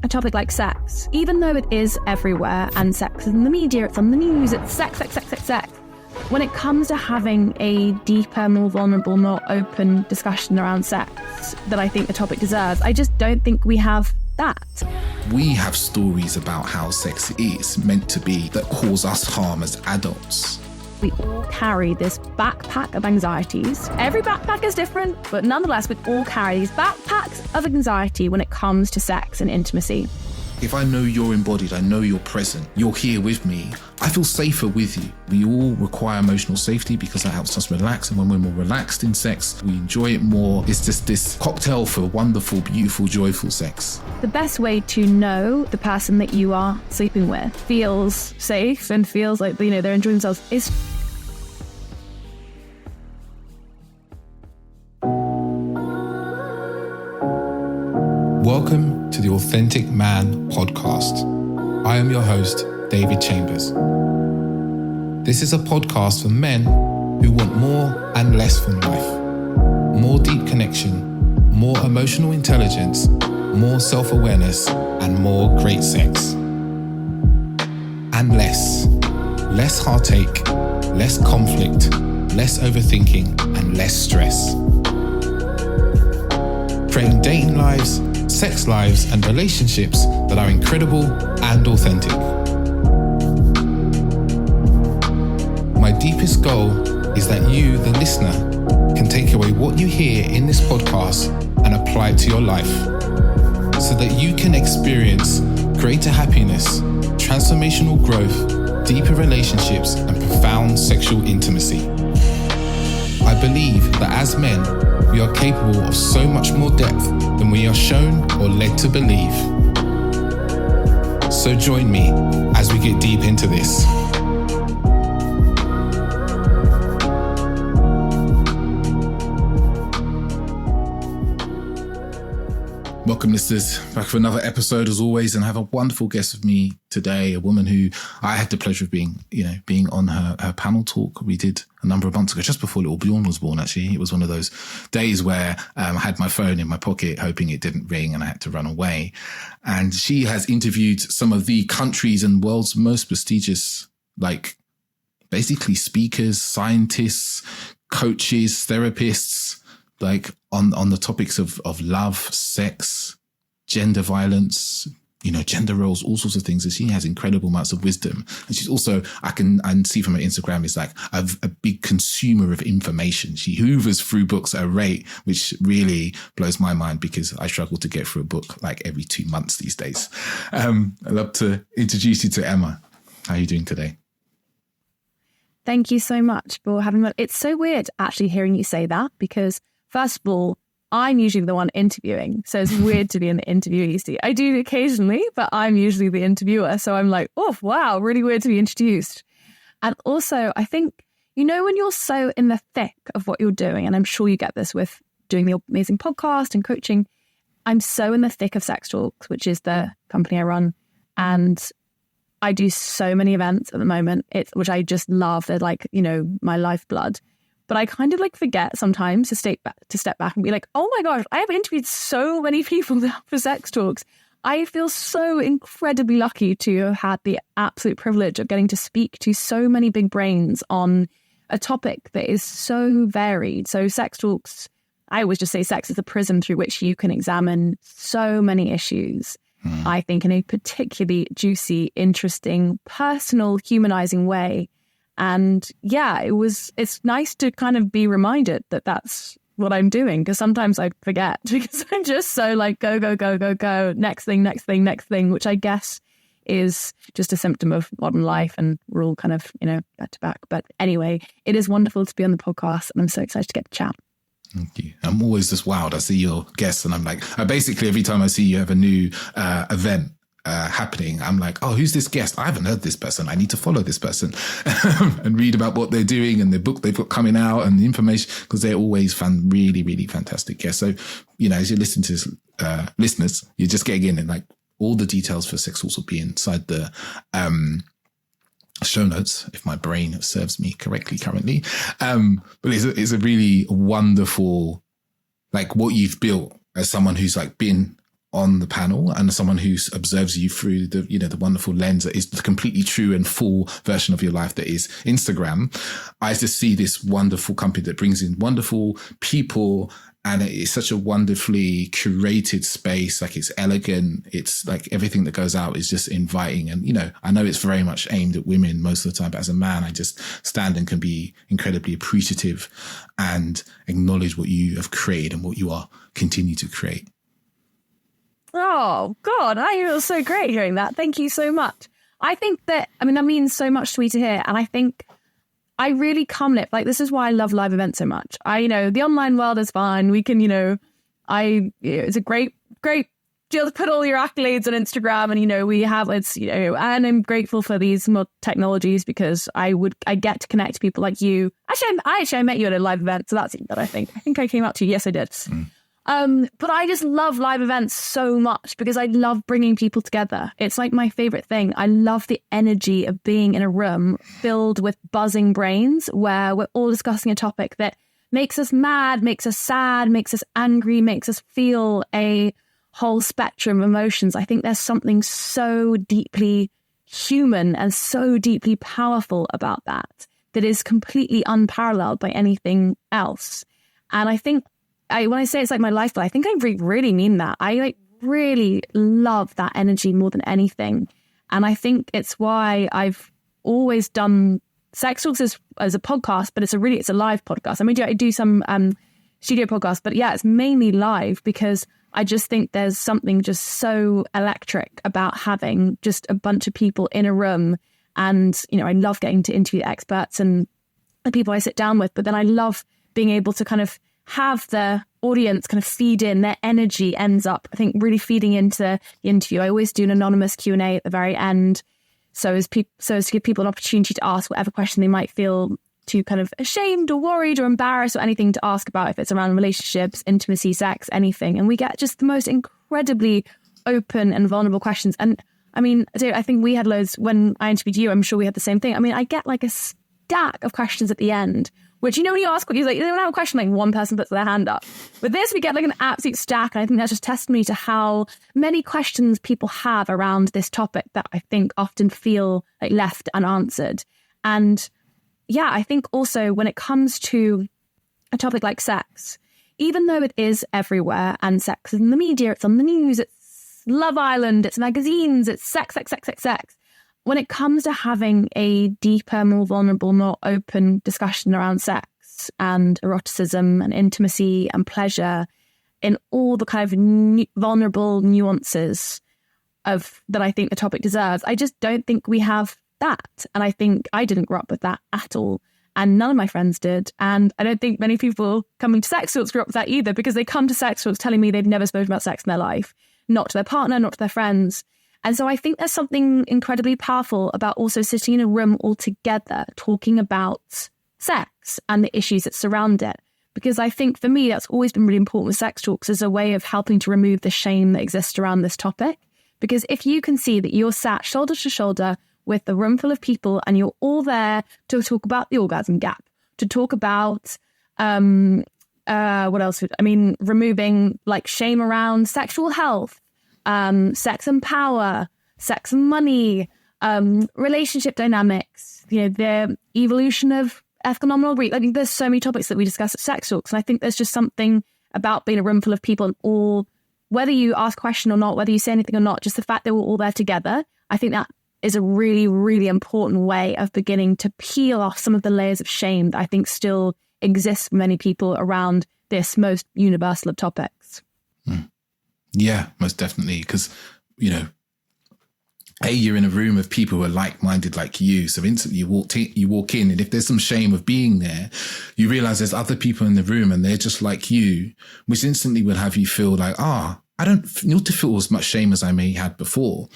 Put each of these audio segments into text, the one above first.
a topic like sex, even though it is everywhere and sex is in the media, it's on the news, it's sex. When it comes to having a deeper, more vulnerable, more open discussion around sex that I think the topic deserves, I just don't think we have that. We have stories about how sex is meant to be that cause us harm as adults. We all carry this backpack of anxieties. Every backpack is different, but nonetheless, we all carry these backpacks of anxiety when it comes to sex and intimacy. If I know you're embodied, I know you're present, you're here with me, I feel safer with you. We all require emotional safety because that helps us relax. And when we're more relaxed in sex, we enjoy it more. It's just this cocktail for wonderful, beautiful, joyful sex. The best way to know the person that you are sleeping with feels safe and feels like, they're enjoying themselves is Welcome to the Authentic Man podcast. I am your host, David Chambers. This is a podcast for men who want more and less from life. More deep connection, more emotional intelligence, more self-awareness, and more great sex. And less heartache, less conflict, less overthinking, and less stress. Creating dating lives, sex lives, and relationships that are incredible and authentic. My deepest goal is that you, the listener, can take away what you hear in this podcast and apply it to your life so that you can experience greater happiness, transformational growth, deeper relationships, and profound sexual intimacy. I believe that as men, we are capable of so much more depth than we are shown or led to believe. So join me as we get deep into this. Welcome, listeners, back for another episode as always, and I have a wonderful guest with me today, a woman who I had the pleasure of being on her panel talk we did a number of months ago, just before little Bjorn was born, actually. It was one of those days where I had my phone in my pocket, hoping it didn't ring, and I had to run away. And she has interviewed some of the country's and world's most prestigious, basically speakers, scientists, coaches, therapists, on the topics of love, sex, gender violence, gender roles, all sorts of things. And she has incredible amounts of wisdom. And she's also, I can see from her Instagram, is a big consumer of information. She hoovers through books at a rate which really blows my mind, because I struggle to get through a book every 2 months these days. I'd love to introduce you to Emma. How are you doing today? Thank you so much for having me. It's so weird actually hearing you say that, because first of all, I'm usually the one interviewing. So it's weird to be in the interviewee seat. I do occasionally, but I'm usually the interviewer. So I'm like, oh, wow, really weird to be introduced. And also, I think, when you're so in the thick of what you're doing, and I'm sure you get this with doing the amazing podcast and coaching, I'm so in the thick of Sex Talks, which is the company I run. And I do so many events at the moment, which I just love. They're my lifeblood. But I kind of forget sometimes to step back and be like, oh my gosh, I have interviewed so many people now for Sex Talks. I feel so incredibly lucky to have had the absolute privilege of getting to speak to so many big brains on a topic that is so varied. So Sex Talks, I always just say sex is a prism through which you can examine so many issues. I think in a particularly juicy, interesting, personal, humanizing way. And yeah, it's nice to kind of be reminded that that's what I'm doing, because sometimes I forget, because I'm just so go, next thing, which I guess is just a symptom of modern life, and we're all kind of, back to back. But anyway, it is wonderful to be on the podcast, and I'm so excited to get to chat. Thank you. I'm always just wowed. I see your guests and I'm like, basically every time I see you have a new event happening, I'm like, oh, who's this guest? I haven't heard this person. I need to follow this person and read about what they're doing and the book they've got coming out and the information, because they're always really, really fantastic guests. So, as you listen to this, listeners, you're just getting in, and all the details for Sex Talks will be inside the show notes, if my brain serves me correctly currently. But it's a really wonderful, what you've built as someone who's been on the panel and someone who observes you through the, you know, the wonderful lens that is the completely true and full version of your life that is Instagram, I just see this wonderful company that brings in wonderful people. And it's such a wonderfully curated space. Like, it's elegant. It's like everything that goes out is just inviting. And, you know, I know it's very much aimed at women most of the time, but as a man, I just stand and can be incredibly appreciative and acknowledge what you have created and what you are continue to create. Oh, God, I feel so great hearing that. Thank you so much. I think that, I mean, that means so much to me to hear. And I think I really come live. Like, this is why I love live events so much. You know, the online world is fine. We can, it's a great, you'll put all your accolades on Instagram and, you know, and I'm grateful for these more technologies because I get to connect to people like you. I met you at a live event. So that's that I think I came out to you. Yes, I did. But I just love live events so much because I love bringing people together. It's like my favorite thing. I love the energy of being in a room filled with buzzing brains where we're all discussing a topic that makes us mad, makes us sad, makes us angry, makes us feel a whole spectrum of emotions. I think there's something so deeply human and so deeply powerful about that is completely unparalleled by anything else. And I think when I say it's like my lifestyle, I think I really mean that. I really love that energy more than anything. And I think it's why I've always done Sex Talks as a podcast, but it's a live podcast. I mean, I do some studio podcasts, but yeah, it's mainly live because I just think there's something just so electric about having just a bunch of people in a room. And, you know, I love getting to interview experts and the people I sit down with, but then I love being able to kind of have the audience kind of feed in. Their energy ends up, I think, really feeding into the interview. I always do an anonymous Q&A at the very end, so as to give people an opportunity to ask whatever question they might feel too kind of ashamed or worried or embarrassed or anything to ask about, if it's around relationships, intimacy, sex, anything. And we get just the most incredibly open and vulnerable questions. And I mean, I think we had loads when I interviewed you. I'm sure we had the same thing. I mean, I get like a stack of questions at the end, which, you know, when you ask, you don't have a question, like one person puts their hand up. With this, we get like an absolute stack. And I think that's just testimony to how many questions people have around this topic that I think often feel like left unanswered. And yeah, I think also when it comes to a topic like sex, even though it is everywhere and sex is in the media, it's on the news, it's Love Island, it's magazines, it's sex. When it comes to having a deeper, more vulnerable, more open discussion around sex and eroticism and intimacy and pleasure in all the kind of vulnerable nuances of that I think the topic deserves, I just don't think we have that. And I think I didn't grow up with that at all. And none of my friends did. And I don't think many people coming to Sex Talks grew up with that either, because they come to Sex Talks telling me they've never spoken about sex in their life, not to their partner, not to their friends. And so I think there's something incredibly powerful about also sitting in a room all together, talking about sex and the issues that surround it. Because I think for me, that's always been really important with Sex Talks as a way of helping to remove the shame that exists around this topic. Because if you can see that you're sat shoulder to shoulder with a room full of people and you're all there to talk about the orgasm gap, to talk about, what else? Removing like shame around sexual health, sex and power, sex and money, relationship dynamics, the evolution of ethical breed. Like, there's so many topics that we discuss at Sex Talks. And I think there's just something about being a room full of people and all, whether you ask a question or not, whether you say anything or not, just the fact that we're all there together, I think that is a really, really important way of beginning to peel off some of the layers of shame that I think still exist for many people around this most universal of topics. Yeah, most definitely. Because, you're in a room of people who are like-minded like you. So instantly you walk in, and if there's some shame of being there, you realize there's other people in the room and they're just like you, which instantly will have you feel like, I don't need to feel as much shame as I may have before.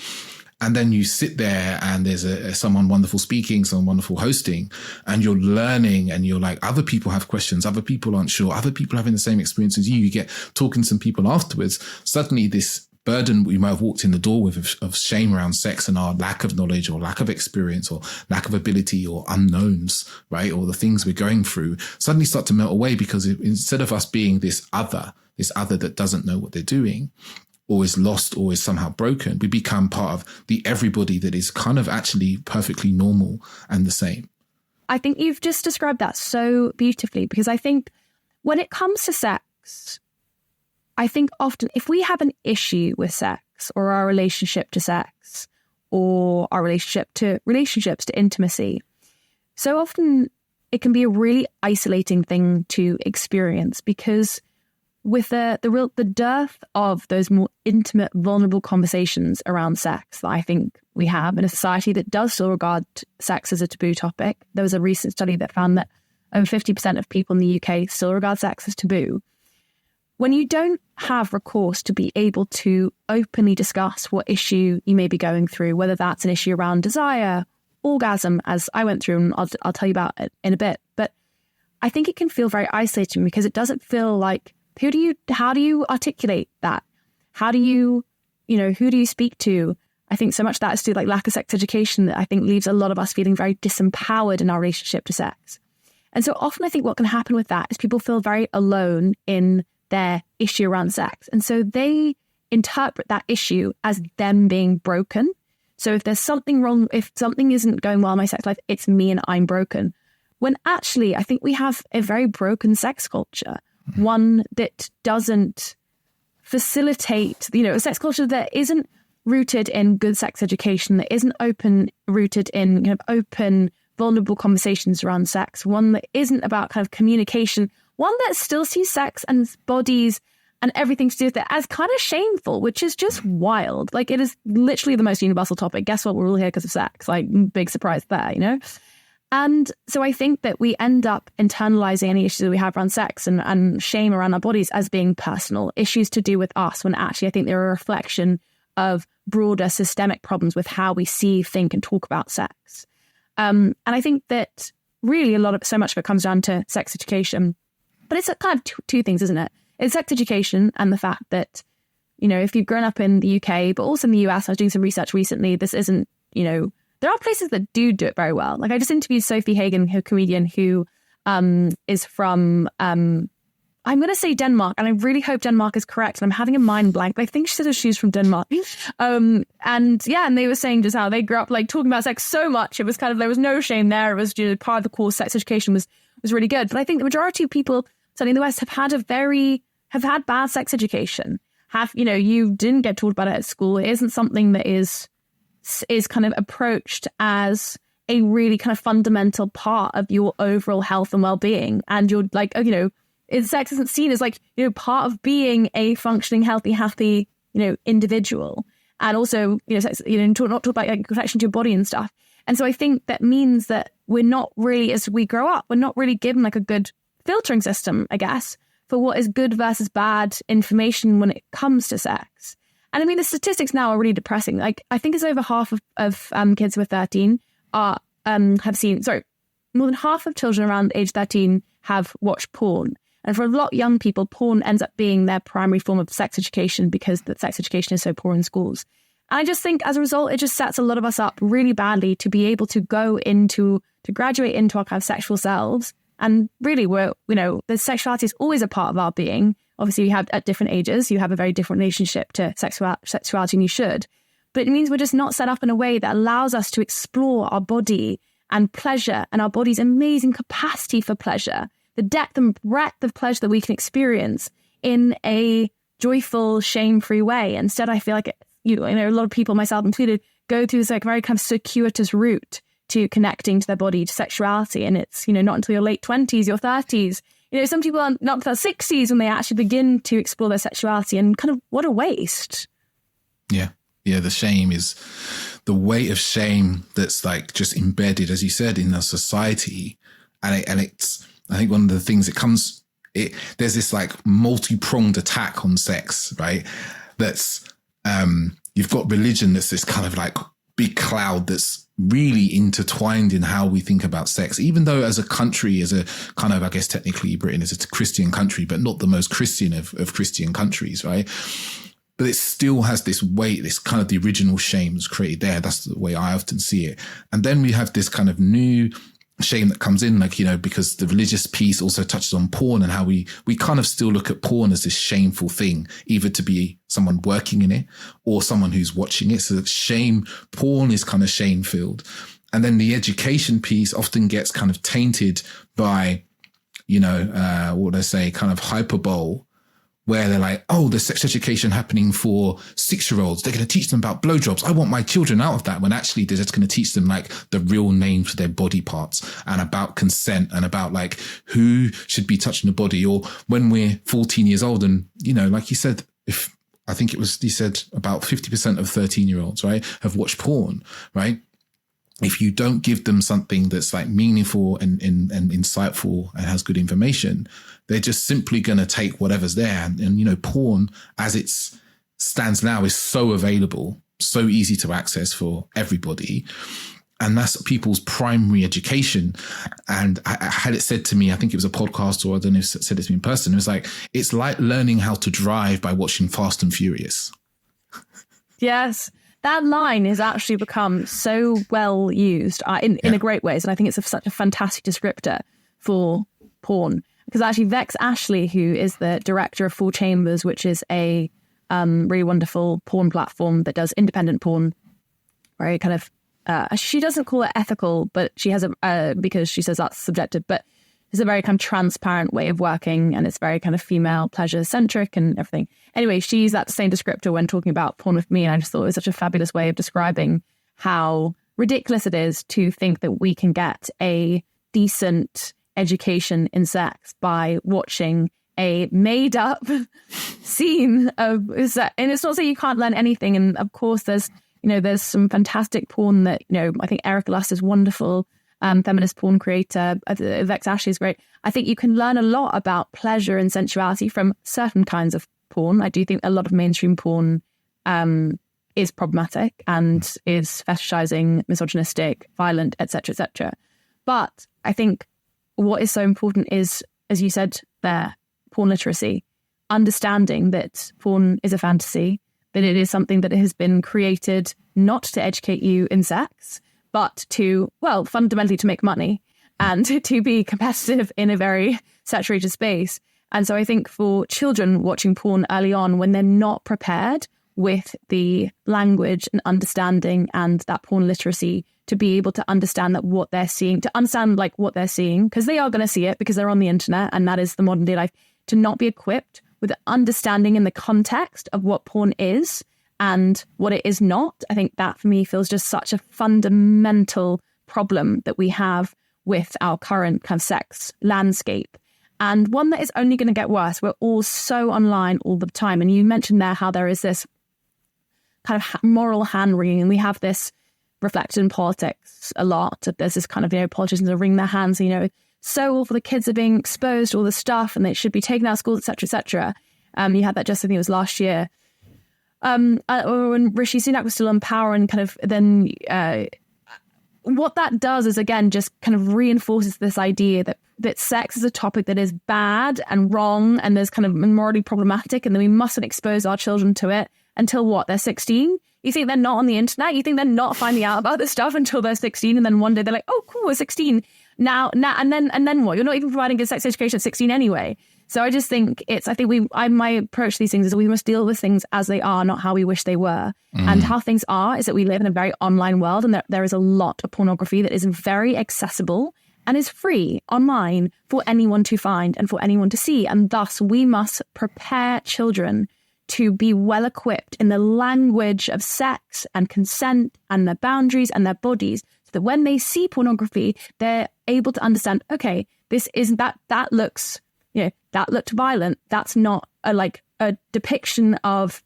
And then you sit there and there's someone wonderful speaking, someone wonderful hosting, and you're learning, and you're like, other people have questions, other people aren't sure, other people having the same experience as you. You get talking to some people afterwards. Suddenly this burden we might have walked in the door with of shame around sex and our lack of knowledge or lack of experience or lack of ability or unknowns, right? Or the things we're going through suddenly start to melt away, because instead of us being this other that doesn't know what they're doing, or is lost or is somehow broken, we become part of the everybody that is kind of actually perfectly normal and the same. I think you've just described that so beautifully, because I think when it comes to sex, I think often if we have an issue with sex or our relationship to sex or our relationship to relationships, to intimacy, so often it can be a really isolating thing to experience, because with the dearth of those more intimate, vulnerable conversations around sex that I think we have in a society that does still regard sex as a taboo topic. There was a recent study that found that over 50% of people in the UK still regard sex as taboo. When you don't have recourse to be able to openly discuss what issue you may be going through, whether that's an issue around desire, orgasm, as I went through, and I'll tell you about it in a bit. But I think it can feel very isolating, because it doesn't feel like, how do you articulate that? How do you, who do you speak to? I think so much of that is due to like lack of sex education that I think leaves a lot of us feeling very disempowered in our relationship to sex. And so often I think what can happen with that is people feel very alone in their issue around sex. And so they interpret that issue as them being broken. So if there's something wrong, if something isn't going well in my sex life, it's me and I'm broken. When actually, I think we have a very broken sex culture, one that doesn't facilitate, a sex culture that isn't rooted in good sex education, that isn't rooted in kind of open, vulnerable conversations around sex, one that isn't about kind of communication, one that still sees sex and bodies and everything to do with it as kind of shameful, which is just wild. Like, it is literally the most universal topic. Guess what? We're all here because of sex. Like, big surprise there, And so I think that we end up internalizing any issues that we have around sex and shame around our bodies as being personal issues to do with us, when actually I think they're a reflection of broader systemic problems with how we see, think, and talk about sex. And I think that really so much of it comes down to sex education. But it's kind of two things, isn't it? It's sex education and the fact that, if you've grown up in the UK, but also in the US, I was doing some research recently, this isn't, there are places that do it very well. Like, I just interviewed Sophie Hagen, a comedian who is from, I'm going to say Denmark, and I really hope Denmark is correct. And I'm having a mind blank, but I think she said she's from Denmark. And they were saying just how they grew up like talking about sex so much. It was kind of, there was no shame there. It was part of the course. Sex education was really good. But I think the majority of people, certainly in the West, have had bad sex education. You didn't get taught about it at school. It isn't something that is kind of approached as a really kind of fundamental part of your overall health and well-being. And you're like, sex isn't seen as like, part of being a functioning, healthy, happy, individual. And also, sex, not talk about like connection to your body and stuff. And so I think that means that we're not really, as we grow up, we're not really given like a good filtering system, I guess, for what is good versus bad information when it comes to sex. And I mean, the statistics now are really depressing. Like, I think it's over half of kids who are 13 have seen, more than half of children around age 13 have watched porn. And for a lot of young people, porn ends up being their primary form of sex education because the sex education is so poor in schools. And I just think as a result, it just sets a lot of us up really badly to be able to to graduate into our kind of sexual selves. And really, the sexuality is always a part of our being. Obviously, you have at different ages, you have a very different relationship to sexuality, and you should. But it means we're just not set up in a way that allows us to explore our body and pleasure and our body's amazing capacity for pleasure, the depth and breadth of pleasure that we can experience in a joyful, shame-free way. Instead, I feel like, a lot of people, myself included, go through this like very kind of circuitous route to connecting to their body, to sexuality. And it's, not until your late 20s, your 30s. Some people are not until their 60s when they actually begin to explore their sexuality, and kind of what a waste. Yeah. Yeah, the shame is the weight of shame that's like just embedded, as you said, in our society. And it's, I think one of the things there's this like multi-pronged attack on sex, right? That's, you've got religion that's this kind of like big cloud that's really intertwined in how we think about sex, even though as a country, as a kind of, I guess technically Britain is a Christian country, but not the most Christian of Christian countries, right? But it still has this weight, this kind of the original shame was created there. That's the way I often see it. And then we have this kind of new shame that comes in, like, because the religious piece also touches on porn and how we kind of still look at porn as this shameful thing, either to be someone working in it or someone who's watching it. So porn is kind of shame filled. And then the education piece often gets kind of tainted by, what would I say, kind of hyperbole, where they're like, oh, there's sex education happening for 6-year-olds. They're going to teach them about blowjobs. I want my children out of that, when actually they're just going to teach them like the real names for their body parts and about consent and about like who should be touching the body. Or when we're 14 years old and, like you said, you said about 50% of 13-year-olds, right, have watched porn, right? If you don't give them something that's like meaningful and insightful and has good information, they're just simply going to take whatever's there. And porn as it stands now is so available, so easy to access for everybody. And that's people's primary education. And I had it said to me, I think it was a podcast, or I don't know if it said it to me in person. It's like learning how to drive by watching Fast and Furious. Yes. That line has actually become so well used in a great ways. And I think it's such a fantastic descriptor for porn. Because actually Vex Ashley, who is the director of Four Chambers, which is a really wonderful porn platform that does independent porn, very kind of, she doesn't call it ethical, but she has because she says that's subjective, but it's a very kind of transparent way of working, and it's very kind of female pleasure centric and everything. Anyway, she used that same descriptor when talking about porn with me, and I just thought it was such a fabulous way of describing how ridiculous it is to think that we can get a decent education in sex by watching a made up scene of sex. And it's not saying you can't learn anything. And of course, there's some fantastic porn that, I think Erica Lust is wonderful. Feminist porn creator. Vex Ashley is great. I think you can learn a lot about pleasure and sensuality from certain kinds of porn. I do think a lot of mainstream porn is problematic and is fetishizing, misogynistic, violent, etc., etc. But I think what is so important is, as you said there, porn literacy, understanding that porn is a fantasy, that it is something that has been created not to educate you in sex, but to, fundamentally to make money and to be competitive in a very saturated space. And so I think for children watching porn early on, when they're not prepared with the language and understanding and that porn literacy, to be able to understand that what they're seeing, to understand like what they're seeing, because they are going to see it because they're on the internet and that is the modern day life, to not be equipped with the understanding in the context of what porn is and what it is not. I think that for me feels just such a fundamental problem that we have with our current kind of sex landscape, and one that is only going to get worse. We're all so online all the time. And you mentioned there how there is this kind of moral hand-wringing, and we have this reflected in politics a lot. There's this kind of, politicians are wringing their hands, so awful, the kids are being exposed to all this stuff and they should be taken out of schools, etc., etc. You had that just, I think it was last year. When Rishi Sunak was still in power, and kind of then what that does is, again, just kind of reinforces this idea that sex is a topic that is bad and wrong and there's kind of morally problematic, and then we mustn't expose our children to it until what, they're 16? You think they're not on the internet? You think they're not finding out about this stuff until they're 16, and then one day they're like, oh, cool, we're 16 now, and then what? You're not even providing good sex education at 16 anyway. So I just think my approach to these things is we must deal with things as they are, not how we wish they were. And how things are is that we live in a very online world, and there is a lot of pornography that is very accessible and is free online for anyone to find and for anyone to see. And thus we must prepare children to be well equipped in the language of sex and consent and their boundaries and their bodies, so that when they see pornography, they're able to understand, okay, this isn't that looks, that looked violent. That's not a depiction of,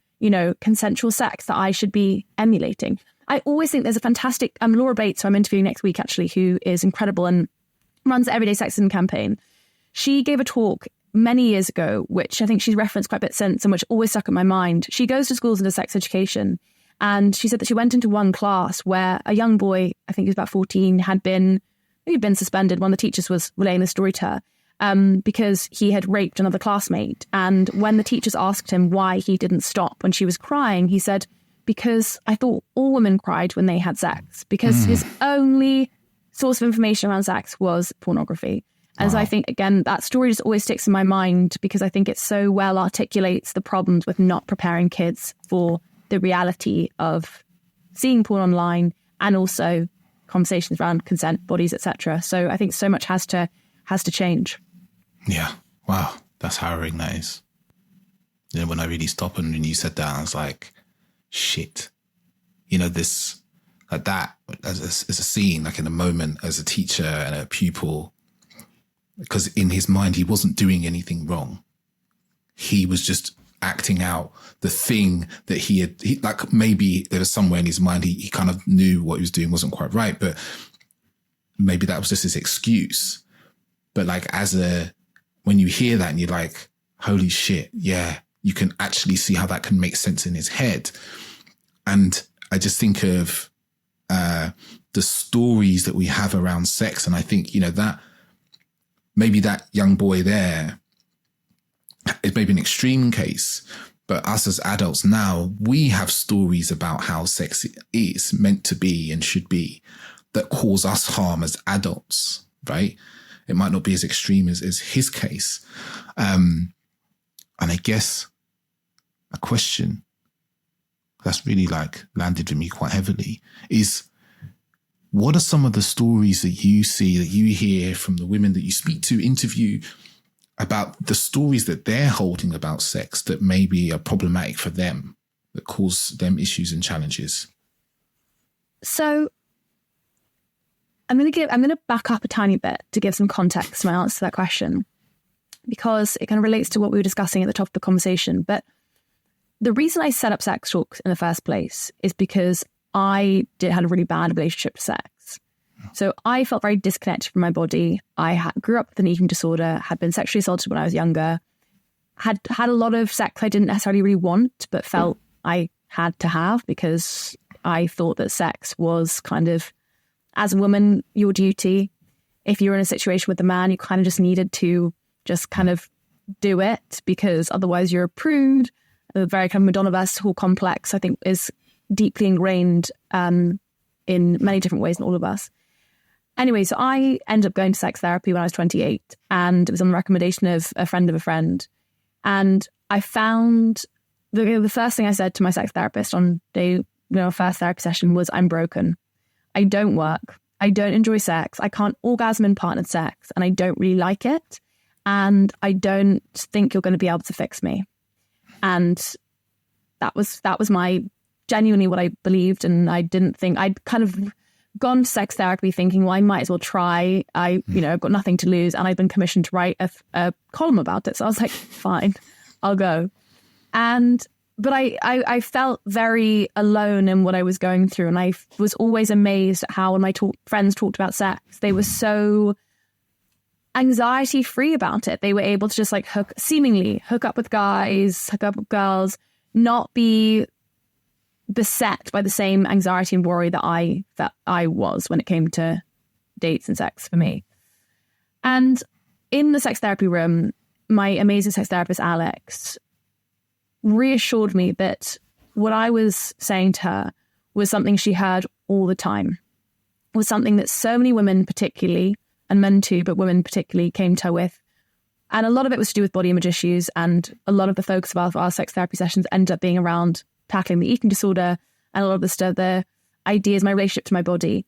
consensual sex that I should be emulating. I always think there's a fantastic, Laura Bates, who I'm interviewing next week, actually, who is incredible and runs the Everyday Sexism campaign. She gave a talk many years ago, which I think she's referenced quite a bit since, and which always stuck in my mind. She goes to schools and does sex education. And she said that she went into one class where a young boy, I think he was about 14, had been suspended. One of the teachers was relaying the story to her because he had raped another classmate. And when the teachers asked him why he didn't stop when she was crying, he said, because I thought all women cried when they had sex, because his only source of information around sex was pornography. And so I think, again, that story just always sticks in my mind because I think it so well articulates the problems with not preparing kids for the reality of seeing porn online and also conversations around consent, bodies, etc. So I think so much has to change. Yeah. Wow. That's harrowing, that is. You know, when I really stopped and when you said that, I was like, shit. You know, this, like that, as a scene, like in a moment as a teacher and a pupil, because in his mind, he wasn't doing anything wrong. He was just acting out the thing that he like maybe there was somewhere in his mind, he kind of knew what he was doing wasn't quite right, but maybe that was just his excuse. But like when you hear that and you're like, holy shit, yeah, you can actually see how that can make sense in his head. And I just think of the stories that we have around sex. And I think, you know, that maybe that young boy there is maybe an extreme case, but us as adults now, we have stories about how sex is meant to be and should be that cause us harm as adults, right? It might not be as extreme as his case. And I guess a question that's really like landed with me quite heavily is, what are some of the stories that you see, that you hear from the women that you speak to, interview, about the stories that they're holding about sex that maybe are problematic for them, that cause them issues and challenges? So I'm going to back up a tiny bit to give some context to my answer to that question, because it kind of relates to what we were discussing at the top of the conversation. But the reason I set up Sex Talks in the first place is because I had a really bad relationship to sex. So I felt very disconnected from my body. I grew up with an eating disorder, had been sexually assaulted when I was younger, had a lot of sex I didn't necessarily really want, but felt I had to have because I thought that sex was kind of, as a woman, your duty. If you're in a situation with a man, you kind of just needed to just kind of do it because otherwise you're a prude. The very kind of Madonna-verse whole complex, I think, is deeply ingrained in many different ways in all of us. Anyway, so I ended up going to sex therapy when I was 28, and it was on the recommendation of a friend. And I found the first thing I said to my sex therapist on first therapy session was, I'm broken. I don't work. I don't enjoy sex. I can't orgasm in partnered sex, and I don't really like it. And I don't think you're going to be able to fix me. And that was my genuinely what I believed. And I didn't think, I'd kind of gone to sex therapy thinking, well, I might as well try. I've got nothing to lose. And I'd been commissioned to write a column about it. So I was like, fine, I'll go. But I felt very alone in what I was going through. And I was always amazed at how when my friends talked about sex, they were so anxiety free about it. They were able to just like seemingly hook up with guys, hook up with girls, not be beset by the same anxiety and worry that I was when it came to dates and sex for me. And in the sex therapy room, my amazing sex therapist, Alex, reassured me that what I was saying to her was something she heard all the time, was something that so many women particularly, and men too, but women particularly, came to her with. And a lot of it was to do with body image issues, and a lot of the focus of our sex therapy sessions ended up being around tackling the eating disorder and a lot of the ideas, my relationship to my body.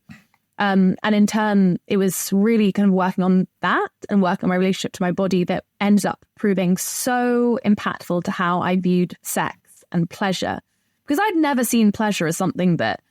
And in turn, it was really kind of working on that and working on my relationship to my body that ended up proving so impactful to how I viewed sex and pleasure. Because I'd never seen pleasure as something that,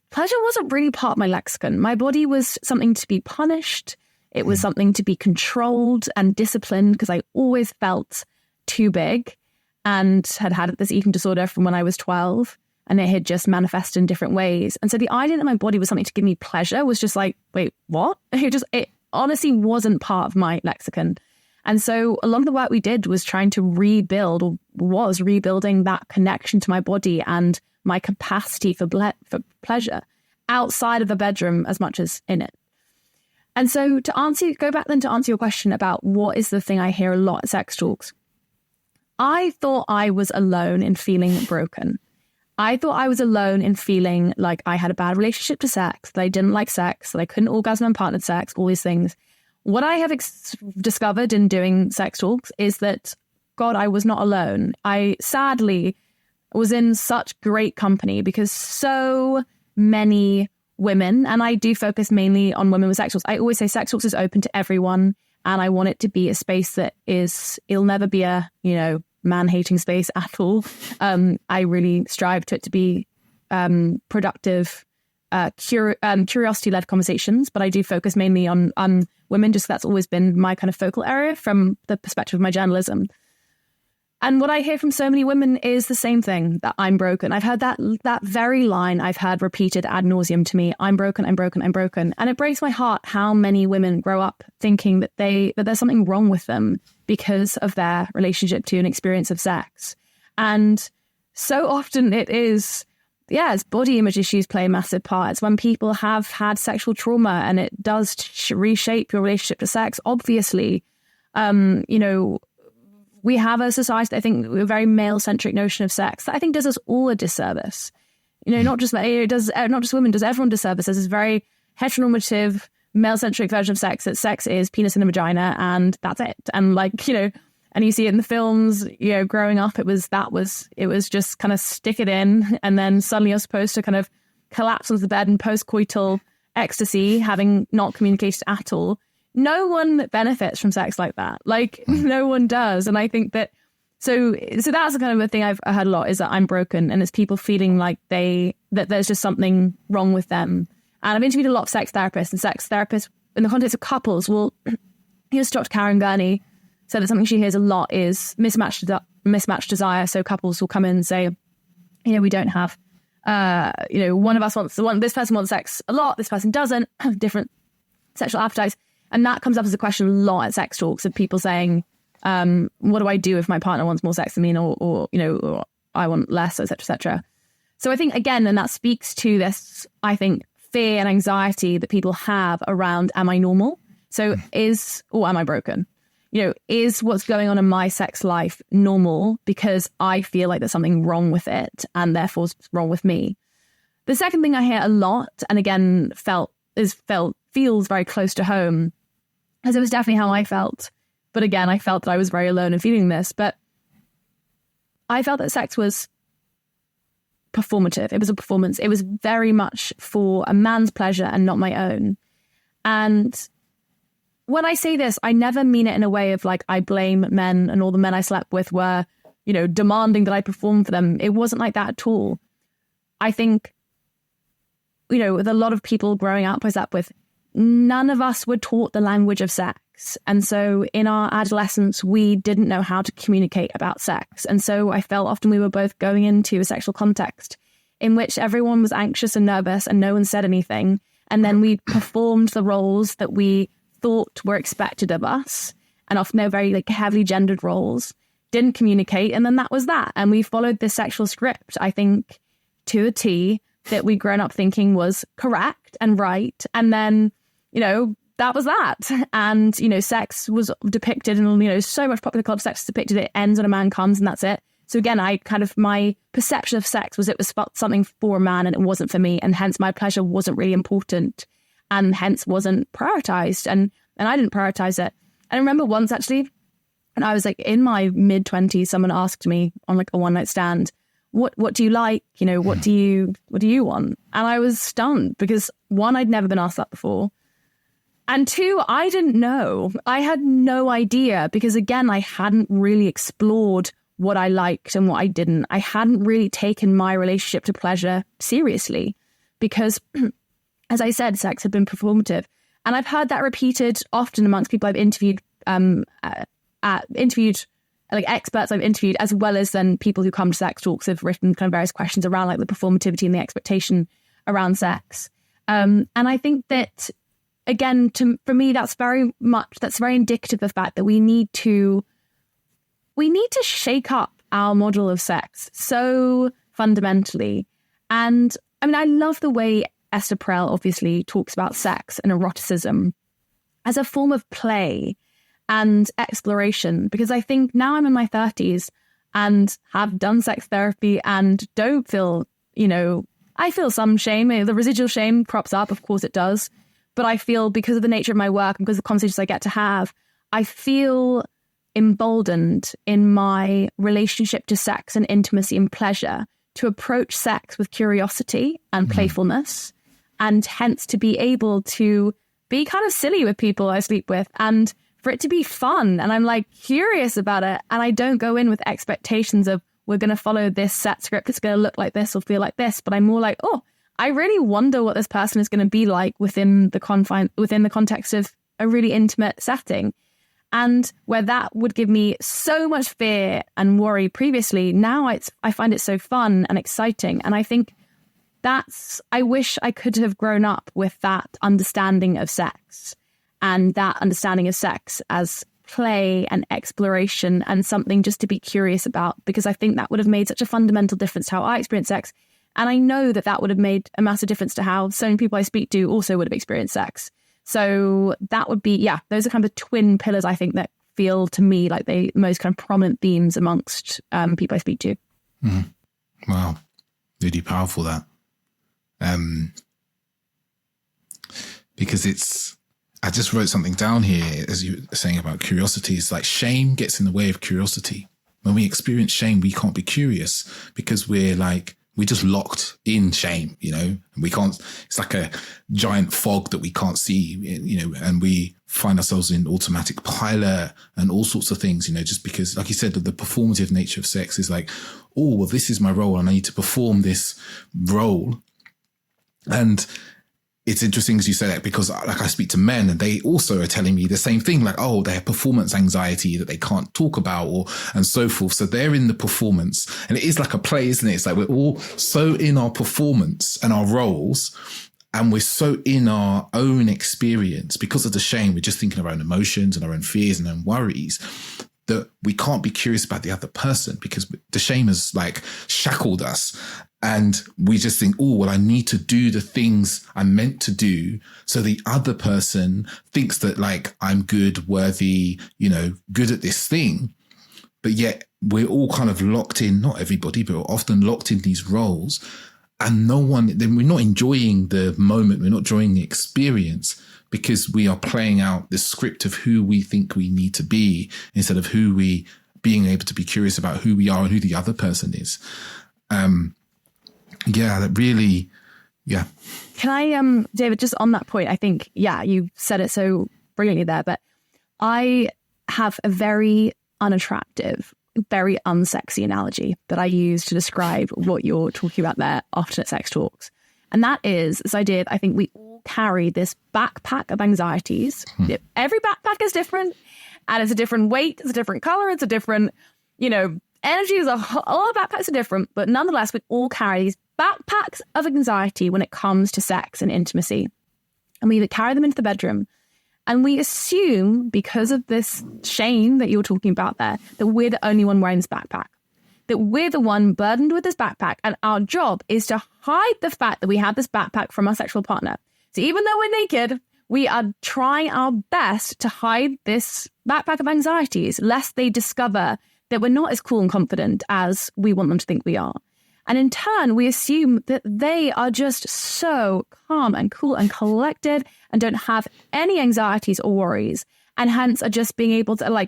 pleasure wasn't really part of my lexicon. My body was something to be punished. It was something to be controlled and disciplined because I always felt too big and had this eating disorder from when I was 12. And it had just manifested in different ways. And so the idea that my body was something to give me pleasure was just like, wait, what? It honestly wasn't part of my lexicon. And so a lot of the work we did was trying to rebuilding that connection to my body and my capacity for pleasure outside of the bedroom as much as in it. And so to answer your question about what is the thing I hear a lot at Sex Talks, I thought I was alone in feeling broken. I thought I was alone in feeling like I had a bad relationship to sex, that I didn't like sex, that I couldn't orgasm in partnered sex, all these things. What I have discovered in doing sex talks is that, God, I was not alone. I sadly was in such great company because so many women, and I do focus mainly on women with sex talks. I always say sex talks is open to everyone, and I want it to be a space that it'll never be a, man-hating space at all. I really strive to it to be productive, curiosity-led conversations, but I do focus mainly on women, just 'cause that's always been my kind of focal area from the perspective of my journalism. And what I hear from so many women is the same thing, that I'm broken. I've heard that very line I've heard repeated ad nauseum to me. I'm broken, I'm broken, I'm broken. And it breaks my heart how many women grow up thinking that there's something wrong with them because of their relationship to an experience of sex. And so often it is, it's body image issues play a massive part. It's when people have had sexual trauma and it does reshape your relationship to sex. Obviously, we have a society, I think, a very male-centric notion of sex that I think does us all a disservice. Not just women, does everyone disservice. There's this very heteronormative, male-centric version of sex, that sex is penis in a vagina and that's it. And and you see it in the films, growing up, it was just kind of stick it in, and then suddenly you're supposed to kind of collapse onto the bed in post-coital ecstasy, having not communicated at all. No one benefits from sex like that. No one does. And I think that, so that's the kind of a thing I've heard a lot, is that I'm broken, and it's people feeling like that there's just something wrong with them. And I've interviewed a lot of sex therapists, and sex therapists in the context of couples will, here's Dr. Karen Gurney, said that something she hears a lot is mismatched desire. So couples will come in and say, we don't have, one of us this person wants sex a lot, this person doesn't, have different sexual appetites. And that comes up as a question a lot at sex talks, of people saying, what do I do if my partner wants more sex than me, or I want less, et cetera, et cetera. So I think, again, and that speaks to this, I think, fear and anxiety that people have around, am I normal? So am I broken? Is what's going on in my sex life normal because I feel like there's something wrong with it and therefore it's wrong with me? The second thing I hear a lot, and again, feels very close to home, as it was definitely how I felt. But again, I felt that I was very alone in feeling this. But I felt that sex was performative. It was a performance. It was very much for a man's pleasure and not my own. And when I say this, I never mean it in a way of I blame men and all the men I slept with were, demanding that I perform for them. It wasn't like that at all. I think, with a lot of people growing up I slept with, none of us were taught the language of sex. And so in our adolescence, we didn't know how to communicate about sex. And so I felt often we were both going into a sexual context in which everyone was anxious and nervous and no one said anything. And then we performed the roles that we thought were expected of us, and often they're very heavily gendered roles, didn't communicate. And then that was that. And we followed this sexual script, I think, to a T, that we'd grown up thinking was correct and right. And then, that was that. And, sex was depicted in, so much popular culture, sex is depicted, it ends when a man comes and that's it. So again, my perception of sex was it was something for a man and it wasn't for me. And hence my pleasure wasn't really important and hence wasn't prioritized. And I didn't prioritize it. I remember once actually, and I was in my mid-20s, someone asked me on a one-night stand, what do you like? What do you want? And I was stunned because one, I'd never been asked that before. And two, I didn't know. I had no idea because, again, I hadn't really explored what I liked and what I didn't. I hadn't really taken my relationship to pleasure seriously because, as I said, sex had been performative. And I've heard that repeated often amongst people I've interviewed, experts I've interviewed, as well as then people who come to sex talks have written kind of various questions around the performativity and the expectation around sex. And I think that, again, for me, that's very indicative of the fact that we need to shake up our model of sex so fundamentally. And I love the way Esther Perel obviously talks about sex and eroticism as a form of play and exploration, because I think now I'm in my 30s and have done sex therapy and don't feel, I feel some shame. The residual shame crops up. Of course it does. But I feel because of the nature of my work and because of the conversations I get to have, I feel emboldened in my relationship to sex and intimacy and pleasure to approach sex with curiosity and playfulness, and hence to be able to be kind of silly with people I sleep with and for it to be fun. And I'm like curious about it. And I don't go in with expectations of we're going to follow this set script. It's going to look like this or feel like this. But I'm more like, oh, I really wonder what this person is going to be like within the context of a really intimate setting. And where that would give me so much fear and worry previously, now I find it so fun and exciting. And I think I wish I could have grown up with that understanding of sex and that understanding of sex as play and exploration and something just to be curious about, because I think that would have made such a fundamental difference to how I experience sex. And I know that would have made a massive difference to how so many people I speak to also would have experienced sex. So that would be, those are kind of the twin pillars, I think, that feel to me like the most kind of prominent themes amongst people I speak to. Wow. Really powerful, that. Because I just wrote something down here, as you were saying about curiosity. It's like shame gets in the way of curiosity. When we experience shame, we can't be curious because we're just locked in shame, and we can't, it's like a giant fog that we can't see, and we find ourselves in automatic pilot and all sorts of things, just because, like you said, the performative nature of sex is like, oh, well, this is my role and I need to perform this role. And it's interesting as you say that, because like I speak to men and they also are telling me the same thing, like, oh, they have performance anxiety that they can't talk about and so forth. So they're in the performance, and it is like a play, isn't it? It's like we're all so in our performance and our roles, and we're so in our own experience because of the shame. We're just thinking of our own emotions and our own fears and our own worries, that we can't be curious about the other person because the shame has like shackled us. And we just think, oh, well, I need to do the things I'm meant to do so the other person thinks that like I'm good, worthy, good at this thing. But yet we're all kind of locked in, not everybody, but often locked in these roles. And then we're not enjoying the moment. We're not enjoying the experience because we are playing out the script of who we think we need to be instead of being able to be curious about who we are and who the other person is. That really, Can I, David, just on that point, I think, you said it so brilliantly there, but I have a very unattractive, very unsexy analogy that I use to describe what you're talking about there, alternate sex talks. And that is this idea that I think we all carry this backpack of anxieties. Every backpack is different, and it's a different weight, it's a different color, it's a different, energy is a lot of backpacks are different, but nonetheless, we all carry these backpacks of anxiety when it comes to sex and intimacy. And we carry them into the bedroom. And we assume, because of this shame that you're talking about there, that we're the only one wearing this backpack. That we're the one burdened with this backpack. And our job is to hide the fact that we have this backpack from our sexual partner. So even though we're naked, we are trying our best to hide this backpack of anxieties, lest they discover that we're not as cool and confident as we want them to think we are. And in turn, we assume that they are just so calm and cool and collected and don't have any anxieties or worries. And hence are just being able to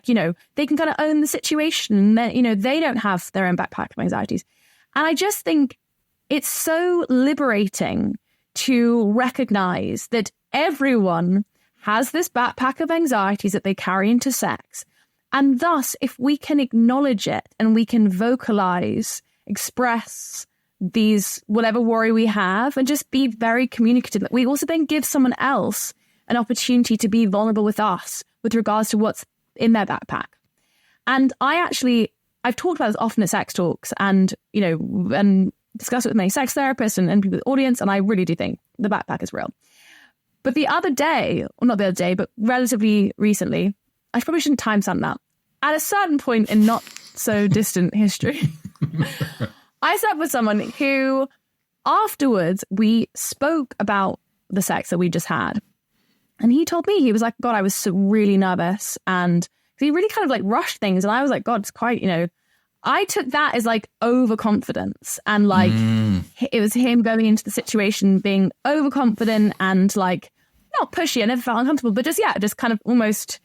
they can kind of own the situation. And then, they don't have their own backpack of anxieties. And I just think it's so liberating to recognize that everyone has this backpack of anxieties that they carry into sex. And thus, if we can acknowledge it and we can vocalize, express these, whatever worry we have, and just be very communicative, we also then give someone else an opportunity to be vulnerable with us with regards to what's in their backpack. And I've talked about this often at sex talks and discussed it with many sex therapists and people in the audience. And I really do think the backpack is real. But the other day, or not the other day, but relatively recently, I probably shouldn't timestamp that. At a certain point in not so distant history, I sat with someone who afterwards we spoke about the sex that we just had. And he told me, he was like, God, I was so really nervous. And he really kind of like rushed things. And I was like, God, it's quite, I took that as like overconfidence, and like it was him going into the situation being overconfident and like not pushy. I never felt uncomfortable, but just kind of almost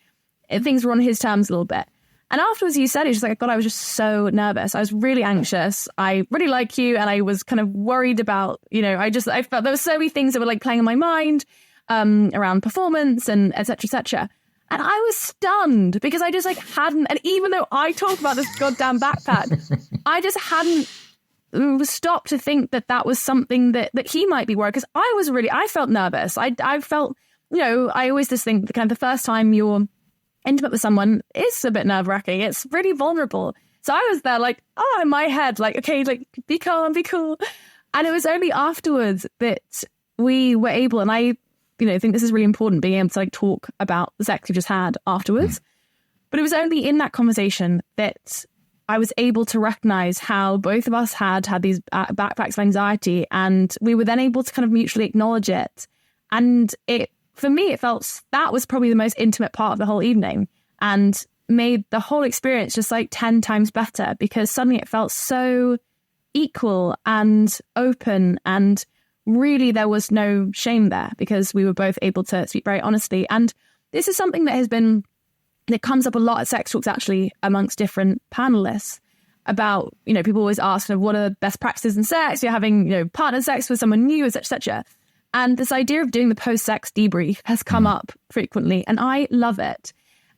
things were on his terms a little bit. And afterwards you said, it's just like, God, I was just so nervous. I was really anxious. I really like you. And I was kind of worried about, I felt there were so many things that were like playing in my mind around performance and et cetera. And I was stunned because I just like hadn't, and even though I talk about this goddamn backpack, I just hadn't stopped to think that was something that he might be worried, because I felt nervous. I felt, I always just think kind of the first time you're intimate with someone is a bit nerve-wracking. It's really vulnerable. So I was there like, in my head, like, okay, like be calm, be cool. And it was only afterwards that we were able, and I think this is really important, being able to like talk about the sex we just had afterwards. But it was only in that conversation that I was able to recognize how both of us had these backpacks of anxiety, and we were then able to kind of mutually acknowledge it. And for me, it felt that was probably the most intimate part of the whole evening, and made the whole experience just like 10 times better, because suddenly it felt so equal and open, and really there was no shame there because we were both able to speak very honestly. And this is something that comes up a lot at Sex Talks, actually, amongst different panelists about, people always ask, what are the best practices in sex? You're having, partner sex with someone new, etc. And this idea of doing the post-sex debrief has come up frequently, and I love it.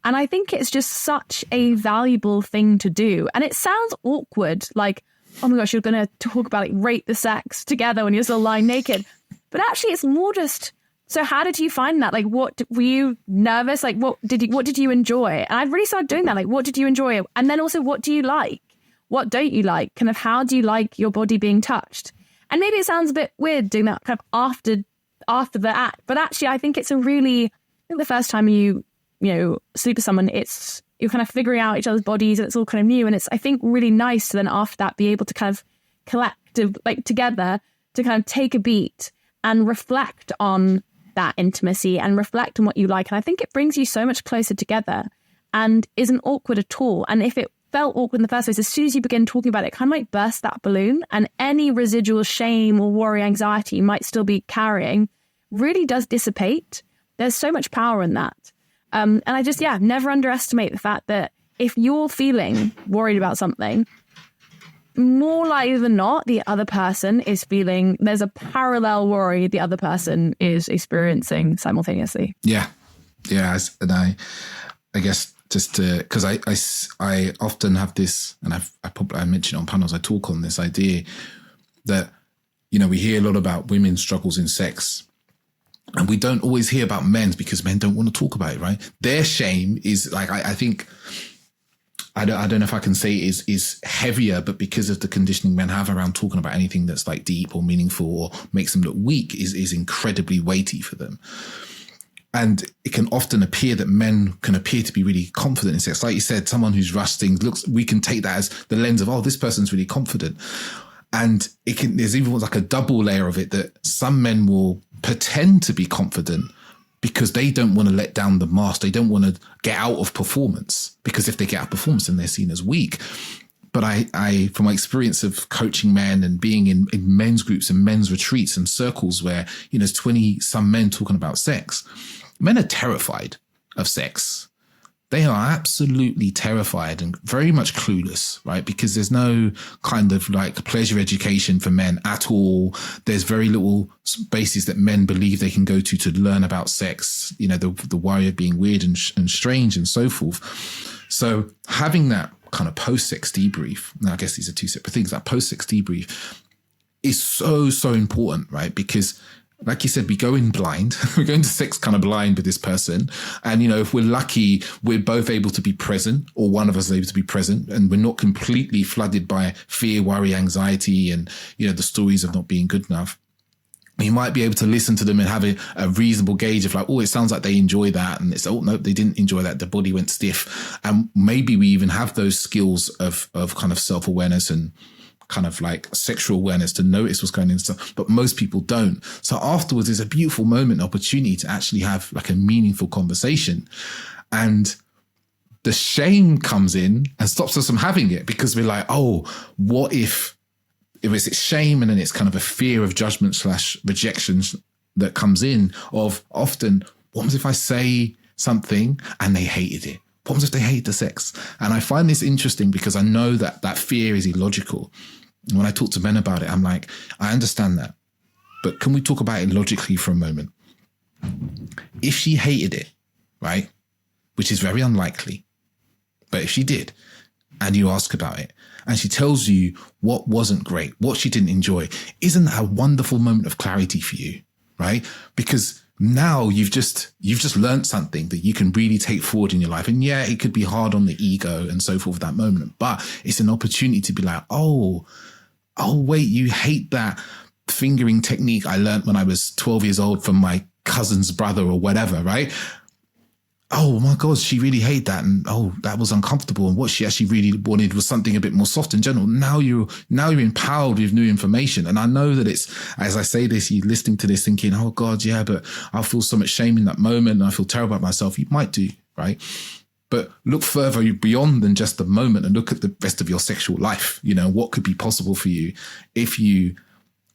And I think it's just such a valuable thing to do. And it sounds awkward, like, oh my gosh, you're going to talk about rate the sex together when you're still lying naked. But actually, it's more just, so how did you find that? Like, what were you nervous? Like, what did you enjoy? And I've really started doing that. Like, what did you enjoy? And then also, what do you like? What don't you like? Kind of, how do you like your body being touched? And maybe it sounds a bit weird doing that kind of after the act, but actually, I think it's the first time you sleep with someone, you're kind of figuring out each other's bodies, and it's all kind of new. And it's, I think, really nice to then after that be able to kind of together to kind of take a beat and reflect on that intimacy and reflect on what you like. And I think it brings you so much closer together and isn't awkward at all. And if it felt awkward in the first place, as soon as you begin talking about it, kind of like burst that balloon, and any residual shame or worry, anxiety you might still be carrying really does dissipate. There's so much power in that. And I just, never underestimate the fact that if you're feeling worried about something, more likely than not, the other person is feeling, there's a parallel worry the other person is experiencing simultaneously. Yeah. And I guess just to, because I often have this, and I mentioned on panels, I talk on this idea that, we hear a lot about women's struggles in sex, and we don't always hear about men's because men don't want to talk about it, right? Their shame is like, I think, I don't know if I can say is heavier, but because of the conditioning men have around talking about anything that's like deep or meaningful or makes them look weak is incredibly weighty for them. And it can often appear that men can appear to be really confident in sex. Like you said, someone who's rushed things, we can take that as the lens of, this person's really confident. And there's even like a double layer of it that some men will pretend to be confident because they don't want to let down the mask. They don't want to get out of performance, because if they get out of performance, then they're seen as weak. But I from my experience of coaching men and being in men's groups and men's retreats and circles where, there's 20 some men talking about sex, men are terrified of sex. They are absolutely terrified and very much clueless, right? Because there's no kind of like pleasure education for men at all. There's very little spaces that men believe they can go to learn about sex, the worry of being weird and strange and so forth. So having that kind of post-sex debrief, now I guess these are two separate things, that post-sex debrief is so, so important, right? Because like you said, we go in blind. We're going to sex kind of blind with this person. And, if we're lucky, we're both able to be present, or one of us is able to be present, and we're not completely flooded by fear, worry, anxiety, and, the stories of not being good enough. You might be able to listen to them and have a reasonable gauge of like, it sounds like they enjoy that. And it's, no, they didn't enjoy that. The body went stiff. And maybe we even have those skills of kind of self-awareness and kind of like sexual awareness to notice what's going on and stuff, but most people don't. So afterwards, there's a beautiful moment, opportunity to actually have like a meaningful conversation. And the shame comes in and stops us from having it, because we're like, oh, what if it's shame, and then it's kind of a fear of judgment / rejection that comes in of often, what happens if I say something and they hated it? What happens if they hate the sex? And I find this interesting because I know that that fear is illogical. And when I talk to men about it, I'm like, I understand that, but can we talk about it logically for a moment? If she hated it, right, which is very unlikely, but if she did, and you ask about it, and she tells you what wasn't great, what she didn't enjoy, isn't that a wonderful moment of clarity for you, right? Because now you've just learned something that you can really take forward in your life. And yeah, it could be hard on the ego and so forth at that moment, but it's an opportunity to be like, oh, wait, you hate that fingering technique I learned when I was 12 years old from my cousin's brother or whatever, right? Oh my God, she really hated that. And oh, that was uncomfortable. And what she actually really wanted was something a bit more soft and gentle. Now you're empowered with new information. And I know that it's, as I say this, you're listening to this thinking, oh God, yeah, but I feel so much shame in that moment and I feel terrible about myself. You might do, right? But look further beyond than just the moment and look at the rest of your sexual life. You know, what could be possible for you if you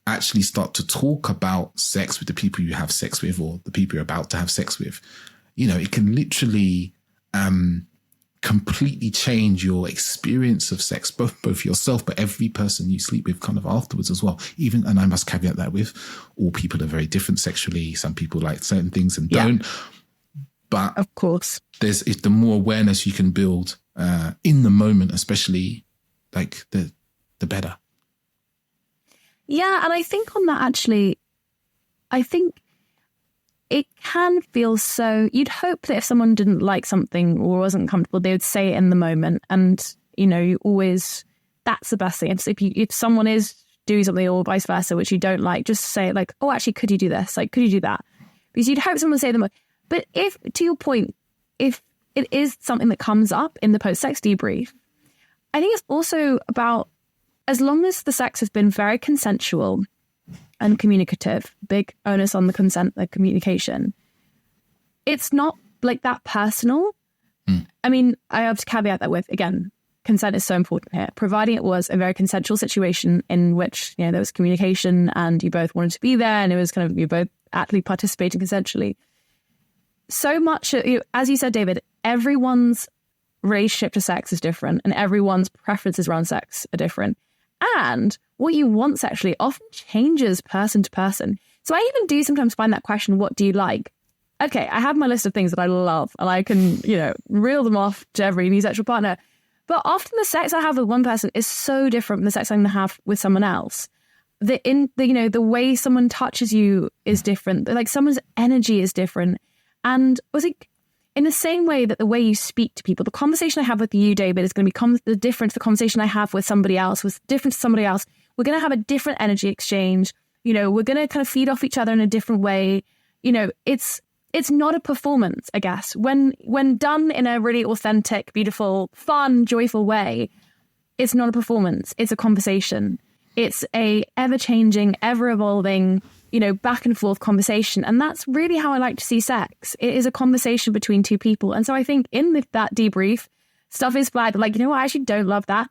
actually start to talk about sex with the people you have sex with or the people you're about to have sex with. You know, it can literally completely change your experience of sex, both yourself, but every person you sleep with kind of afterwards as well. Even, and I must caveat that with, all people are very different sexually. Some people like certain things and don't. But of course, the more awareness you can build in the moment, especially, like the better. Yeah, and I think on that, actually, I think it can feel so, you'd hope that if someone didn't like something or wasn't comfortable, they would say it in the moment. And, you know, you always, that's the best thing. If someone is doing something or vice versa, which you don't like, just say like, oh, actually, could you do this? Like, could you do that? Because you'd hope someone would say them. But if, to your point, if it is something that comes up in the post-sex debrief, I think it's also about, as long as the sex has been very consensual and communicative, big onus on the consent, the communication, it's not like that personal. I mean, I have to caveat that with, again, consent is so important here. Providing it was a very consensual situation in which, you know, there was communication and you both wanted to be there and it was kind of, you both actually participating consensually. So much, as you said, David, everyone's relationship to sex is different and everyone's preferences around sex are different. And what you want sexually often changes person to person. So I even do sometimes find that question, what do you like? Okay, I have my list of things that I love and I can, you know, reel them off to every new sexual partner. But often the sex I have with one person is so different from the sex I'm going to have with someone else. The way someone touches you is different. Like someone's energy is different. And I think in the same way that the way you speak to people, the conversation I have with you, David, is going to be different to the conversation I have with somebody else, with different to somebody else. We're going to have a different energy exchange. You know, we're going to kind of feed off each other in a different way. You know, it's not a performance, I guess. When done in a really authentic, beautiful, fun, joyful way, it's not a performance. It's a conversation. It's a ever-changing, ever-evolving, you know, back and forth conversation. And that's really how I like to see sex. It is a conversation between two people. And so I think in that debrief, stuff is flagged, like, you know what, I actually don't love that.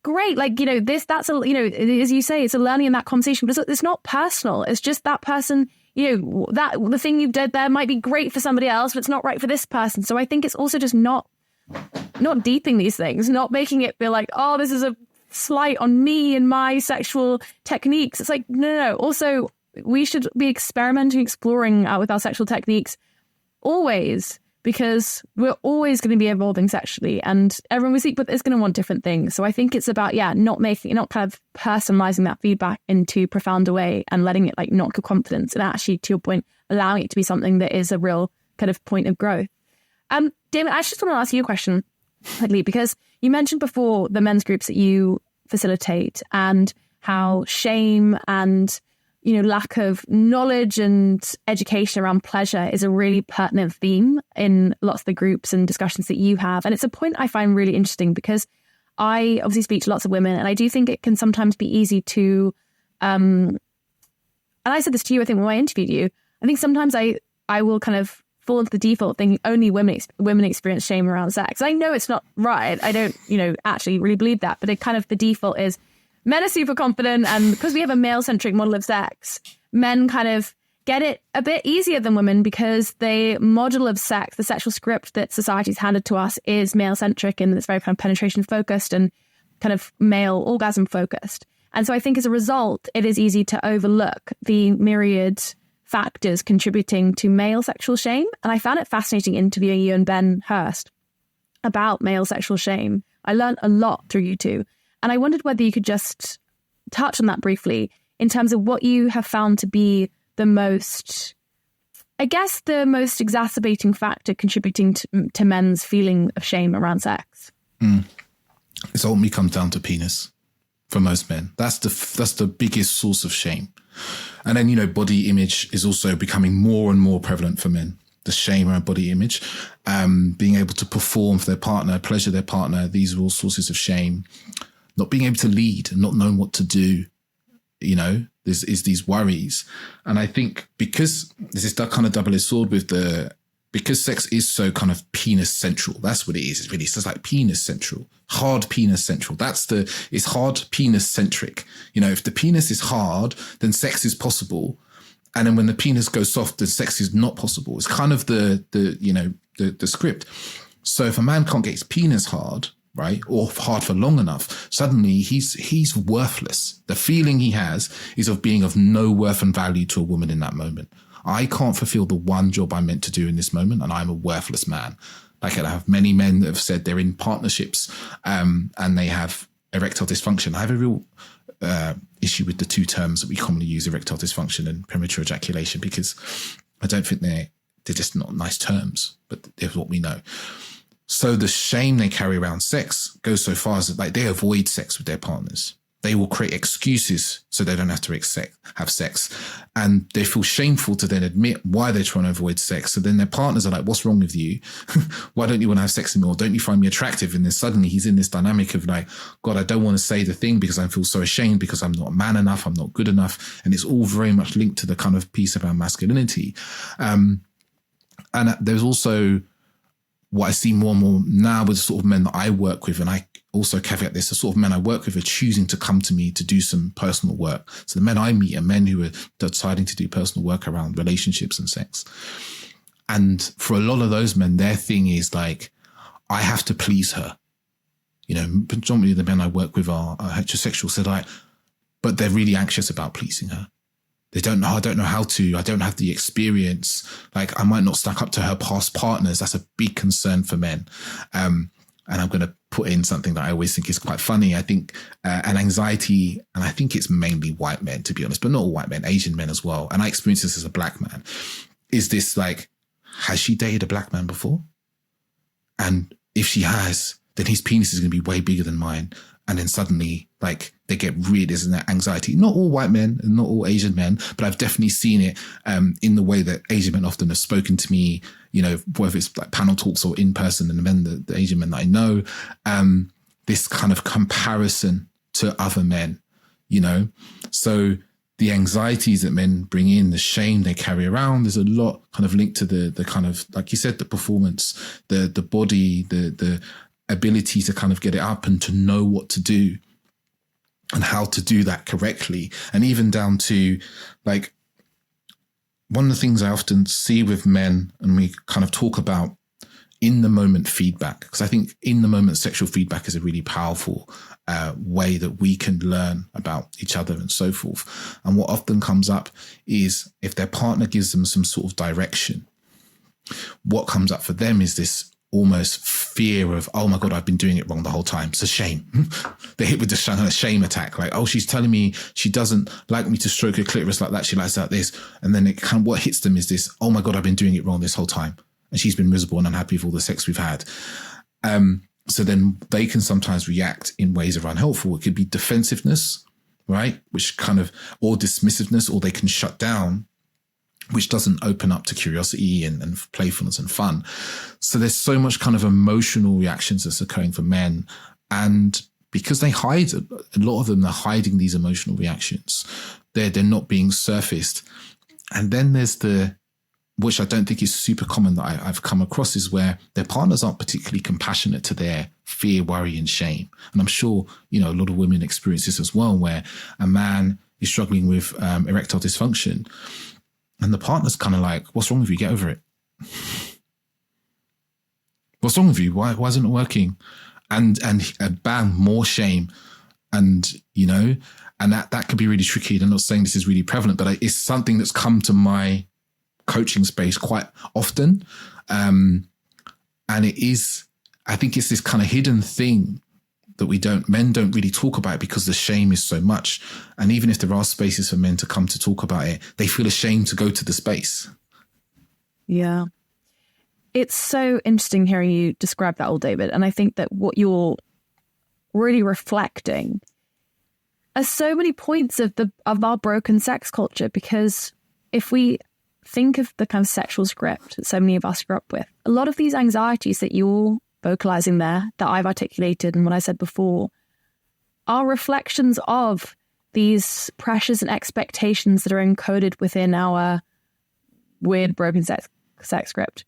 Great. Like, you know, that's a, you know, as you say, it's a learning in that conversation, but it's not personal. It's just that person, you know, that the thing you did there might be great for somebody else, but it's not right for this person. So I think it's also just not deeping these things, not making it feel like, oh, this is a slight on me and my sexual techniques. It's like, no. Also, we should be experimenting, exploring with our sexual techniques always, because we're always going to be evolving sexually and everyone we speak with is going to want different things. So I think it's about, not kind of personalizing that feedback into profound way and letting it like knock your confidence and actually, to your point, allowing it to be something that is a real kind of point of growth. Damon, I just want to ask you a question, quickly, because you mentioned before the men's groups that you facilitate and how shame and, you know, lack of knowledge and education around pleasure is a really pertinent theme in lots of the groups and discussions that you have. And it's a point I find really interesting because I obviously speak to lots of women and I do think it can sometimes be easy to, and I said this to you, I think, when I interviewed you, I think sometimes I will kind of fall into the default thinking only women experience shame around sex. I know it's not right. I don't, actually really believe that. But it kind of, the default is men are super confident, and because we have a male-centric model of sex, men kind of get it a bit easier than women because the model of sex, the sexual script that society's handed to us, is male-centric, and it's very kind of penetration-focused and kind of male orgasm-focused. And so I think as a result, it is easy to overlook the myriad factors contributing to male sexual shame. And I found it fascinating interviewing you and Ben Hurst about male sexual shame. I learned a lot through you two. And I wondered whether you could just touch on that briefly in terms of what you have found to be the most exacerbating factor contributing to men's feeling of shame around sex. It ultimately comes down to penis for most men. That's the biggest source of shame. And then, body image is also becoming more and more prevalent for men. The shame around body image, being able to perform for their partner, pleasure their partner. These are all sources of shame. Not being able to lead and not knowing what to do, there's these worries. And I think because there's this kind of double-edged sword because sex is so kind of penis central. That's what it is. It's really, it's just like penis central, hard penis central. It's hard penis centric. If the penis is hard, then sex is possible. And then when the penis goes soft, then sex is not possible. It's kind of the script. So if a man can't get his penis hard, right, or hard for long enough, suddenly he's worthless. The feeling he has is of being of no worth and value to a woman in that moment. I can't fulfill the one job I'm meant to do in this moment, and I'm a worthless man. Like, I have many men that have said they're in partnerships and they have erectile dysfunction. I have a real issue with the two terms that we commonly use, erectile dysfunction and premature ejaculation, because I don't think they're just not nice terms, but they're what we know. So the shame they carry around sex goes so far as they avoid sex with their partners. They will create excuses so they don't have to have sex. And they feel shameful to then admit why they're trying to avoid sex. So then their partners are like, what's wrong with you? Why don't you want to have sex with me? Or don't you find me attractive? And then suddenly he's in this dynamic of like, God, I don't want to say the thing because I feel so ashamed because I'm not man enough. I'm not good enough. And it's all very much linked to the kind of piece about masculinity. And there's also what I see more and more now with the sort of men that I work with, and I also caveat this, the sort of men I work with are choosing to come to me to do some personal work. So the men I meet are men who are deciding to do personal work around relationships and sex. And for a lot of those men, their thing is like, I have to please her. Predominantly the men I work with are heterosexual, so but they're really anxious about pleasing her. I don't know how to, I don't have the experience. Like, I might not stack up to her past partners. That's a big concern for men. And I'm going to put in something that I always think is quite funny. I think an anxiety, and I think it's mainly white men, to be honest, but not all white men, Asian men as well. And I experienced this as a black man. Is this like, has she dated a black man before? And if she has, then his penis is going to be way bigger than mine. And then suddenly, like, they get rid, isn't that anxiety? Not all white men and not all Asian men, but I've definitely seen it in the way that Asian men often have spoken to me, whether it's like panel talks or in person, and the Asian men that I know, this kind of comparison to other men, So the anxieties that men bring in, the shame they carry around, there's a lot kind of linked to the kind of, like you said, the performance, the body, the ability to kind of get it up and to know what to do and how to do that correctly. And even down to like, one of the things I often see with men, and we kind of talk about in the moment feedback, because I think in the moment sexual feedback is a really powerful way that we can learn about each other and so forth. And what often comes up is if their partner gives them some sort of direction, what comes up for them is this almost fear of, oh my God, I've been doing it wrong the whole time. It's a shame. They're hit with the shame attack. Like, oh, she's telling me she doesn't like me to stroke her clitoris like that. She likes like this. And then it kind of, what hits them is this, oh my God, I've been doing it wrong this whole time. And she's been miserable and unhappy with all the sex we've had. So then they can sometimes react in ways that are unhelpful. It could be defensiveness, right? Which kind of, or dismissiveness, or they can shut down, which doesn't open up to curiosity and playfulness and fun. So there's so much kind of emotional reactions that's occurring for men. And because they hide, a lot of them are hiding these emotional reactions. They're not being surfaced. And then there's the which I don't think is super common that I've come across, is where their partners aren't particularly compassionate to their fear, worry, and shame. And I'm sure, a lot of women experience this as well, where a man is struggling with erectile dysfunction and the partner's kind of like, what's wrong with you? Get over it. What's wrong with you? Why isn't it working? And bang, more shame. And, and that can be really tricky. And I'm not saying this is really prevalent, but it's something that's come to my coaching space quite often. And it is, I think it's this kind of hidden thing that men don't really talk about because the shame is so much. And even if there are spaces for men to come to talk about it, they feel ashamed to go to the space. Yeah. It's so interesting hearing you describe that, all, David. And I think that what you're really reflecting are so many points of our broken sex culture, because if we think of the kind of sexual script that so many of us grew up with, a lot of these anxieties that you're vocalizing there, that I've articulated and what I said before, are reflections of these pressures and expectations that are encoded within our weird broken sex script.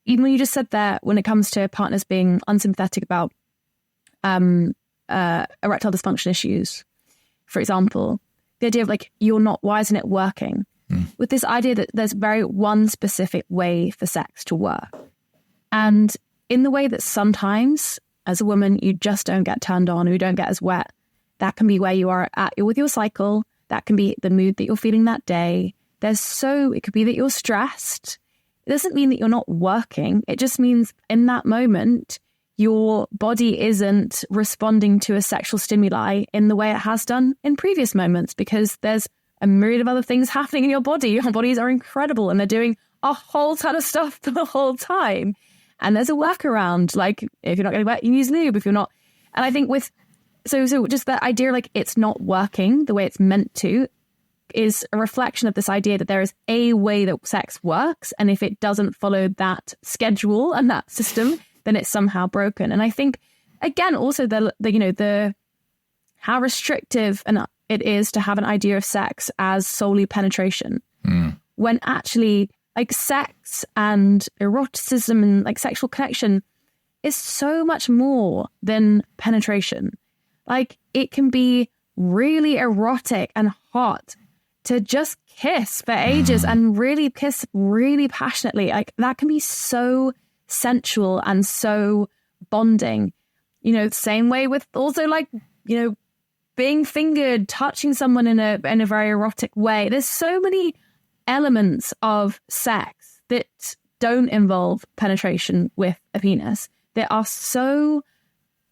Even when you just said there, when it comes to partners being unsympathetic about erectile dysfunction issues, for example, the idea of why isn't it working? With this idea that there's very one specific way for sex to work. And in the way that sometimes as a woman, you just don't get turned on or you don't get as wet, that can be where you are at with your cycle. That can be the mood that you're feeling that day. It could be that you're stressed. It doesn't mean that you're not working. It just means in that moment, your body isn't responding to a sexual stimuli in the way it has done in previous moments, because there's a myriad of other things happening in your body. Your bodies are incredible and they're doing a whole ton of stuff the whole time. And there's a workaround, like if you're not getting wet, you use lube. If you're not, and I think so just that idea, it's not working the way it's meant to, is a reflection of this idea that there is a way that sex works. And if it doesn't follow that schedule and that system, then it's somehow broken. And I think, again, also the how restrictive it is to have an idea of sex as solely penetration, when actually sex and eroticism and sexual connection is so much more than penetration. It can be really erotic and hot to just kiss for ages and really kiss really passionately. That can be so sensual and so bonding. Same way with also being fingered, touching someone in a very erotic way. There's so many elements of sex that don't involve penetration with a penis that are so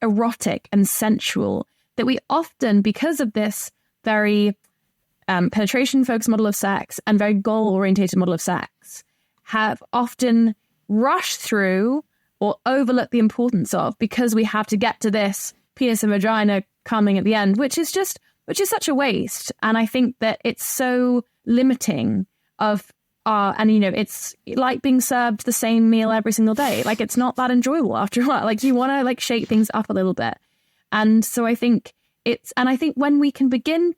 erotic and sensual that we often, because of this very penetration-focused model of sex and very goal-orientated model of sex, have often rushed through or overlooked the importance of, because we have to get to this penis and vagina coming at the end, which is such a waste. And I think that it's so limiting of it's like being served the same meal every single day. It's not that enjoyable after a while. You want to shake things up a little bit. And so I think when we can begin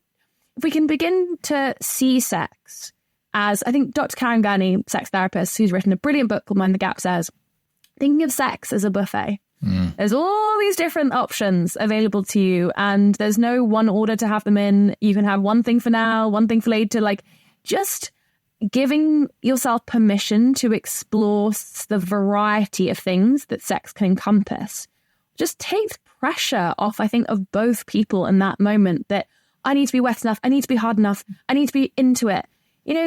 to see sex as, I think Dr. Karen Gurney, sex therapist, who's written a brilliant book called Mind the Gap, says, thinking of sex as a buffet. There's all these different options available to you, and there's no one order to have them in. You can have one thing for now, one thing for later, just giving yourself permission to explore the variety of things that sex can encompass just takes pressure off, I think, of both people in that moment, that I need to be wet enough, I need to be hard enough, I need to be into it.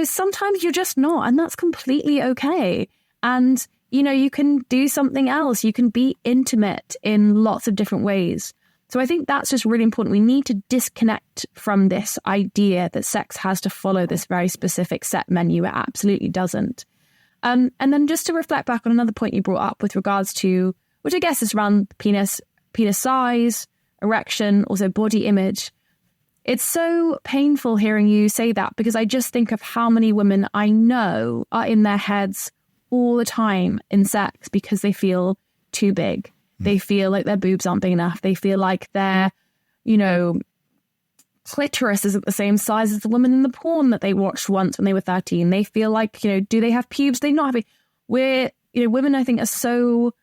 Sometimes you're just not, and that's completely okay. And, you can do something else. You can be intimate in lots of different ways. So I think that's just really important. We need to disconnect from this idea that sex has to follow this very specific set menu. It absolutely doesn't. And then just to reflect back on another point you brought up with regards to, which I guess is around penis size, erection, also body image. It's so painful hearing you say that, because I just think of how many women I know are in their heads all the time in sex because they feel too big. They feel like their boobs aren't big enough. They feel like their clitoris isn't the same size as the woman in the porn that they watched once when they were 13. They feel like, do they have pubes? They not have. Women, I think, are so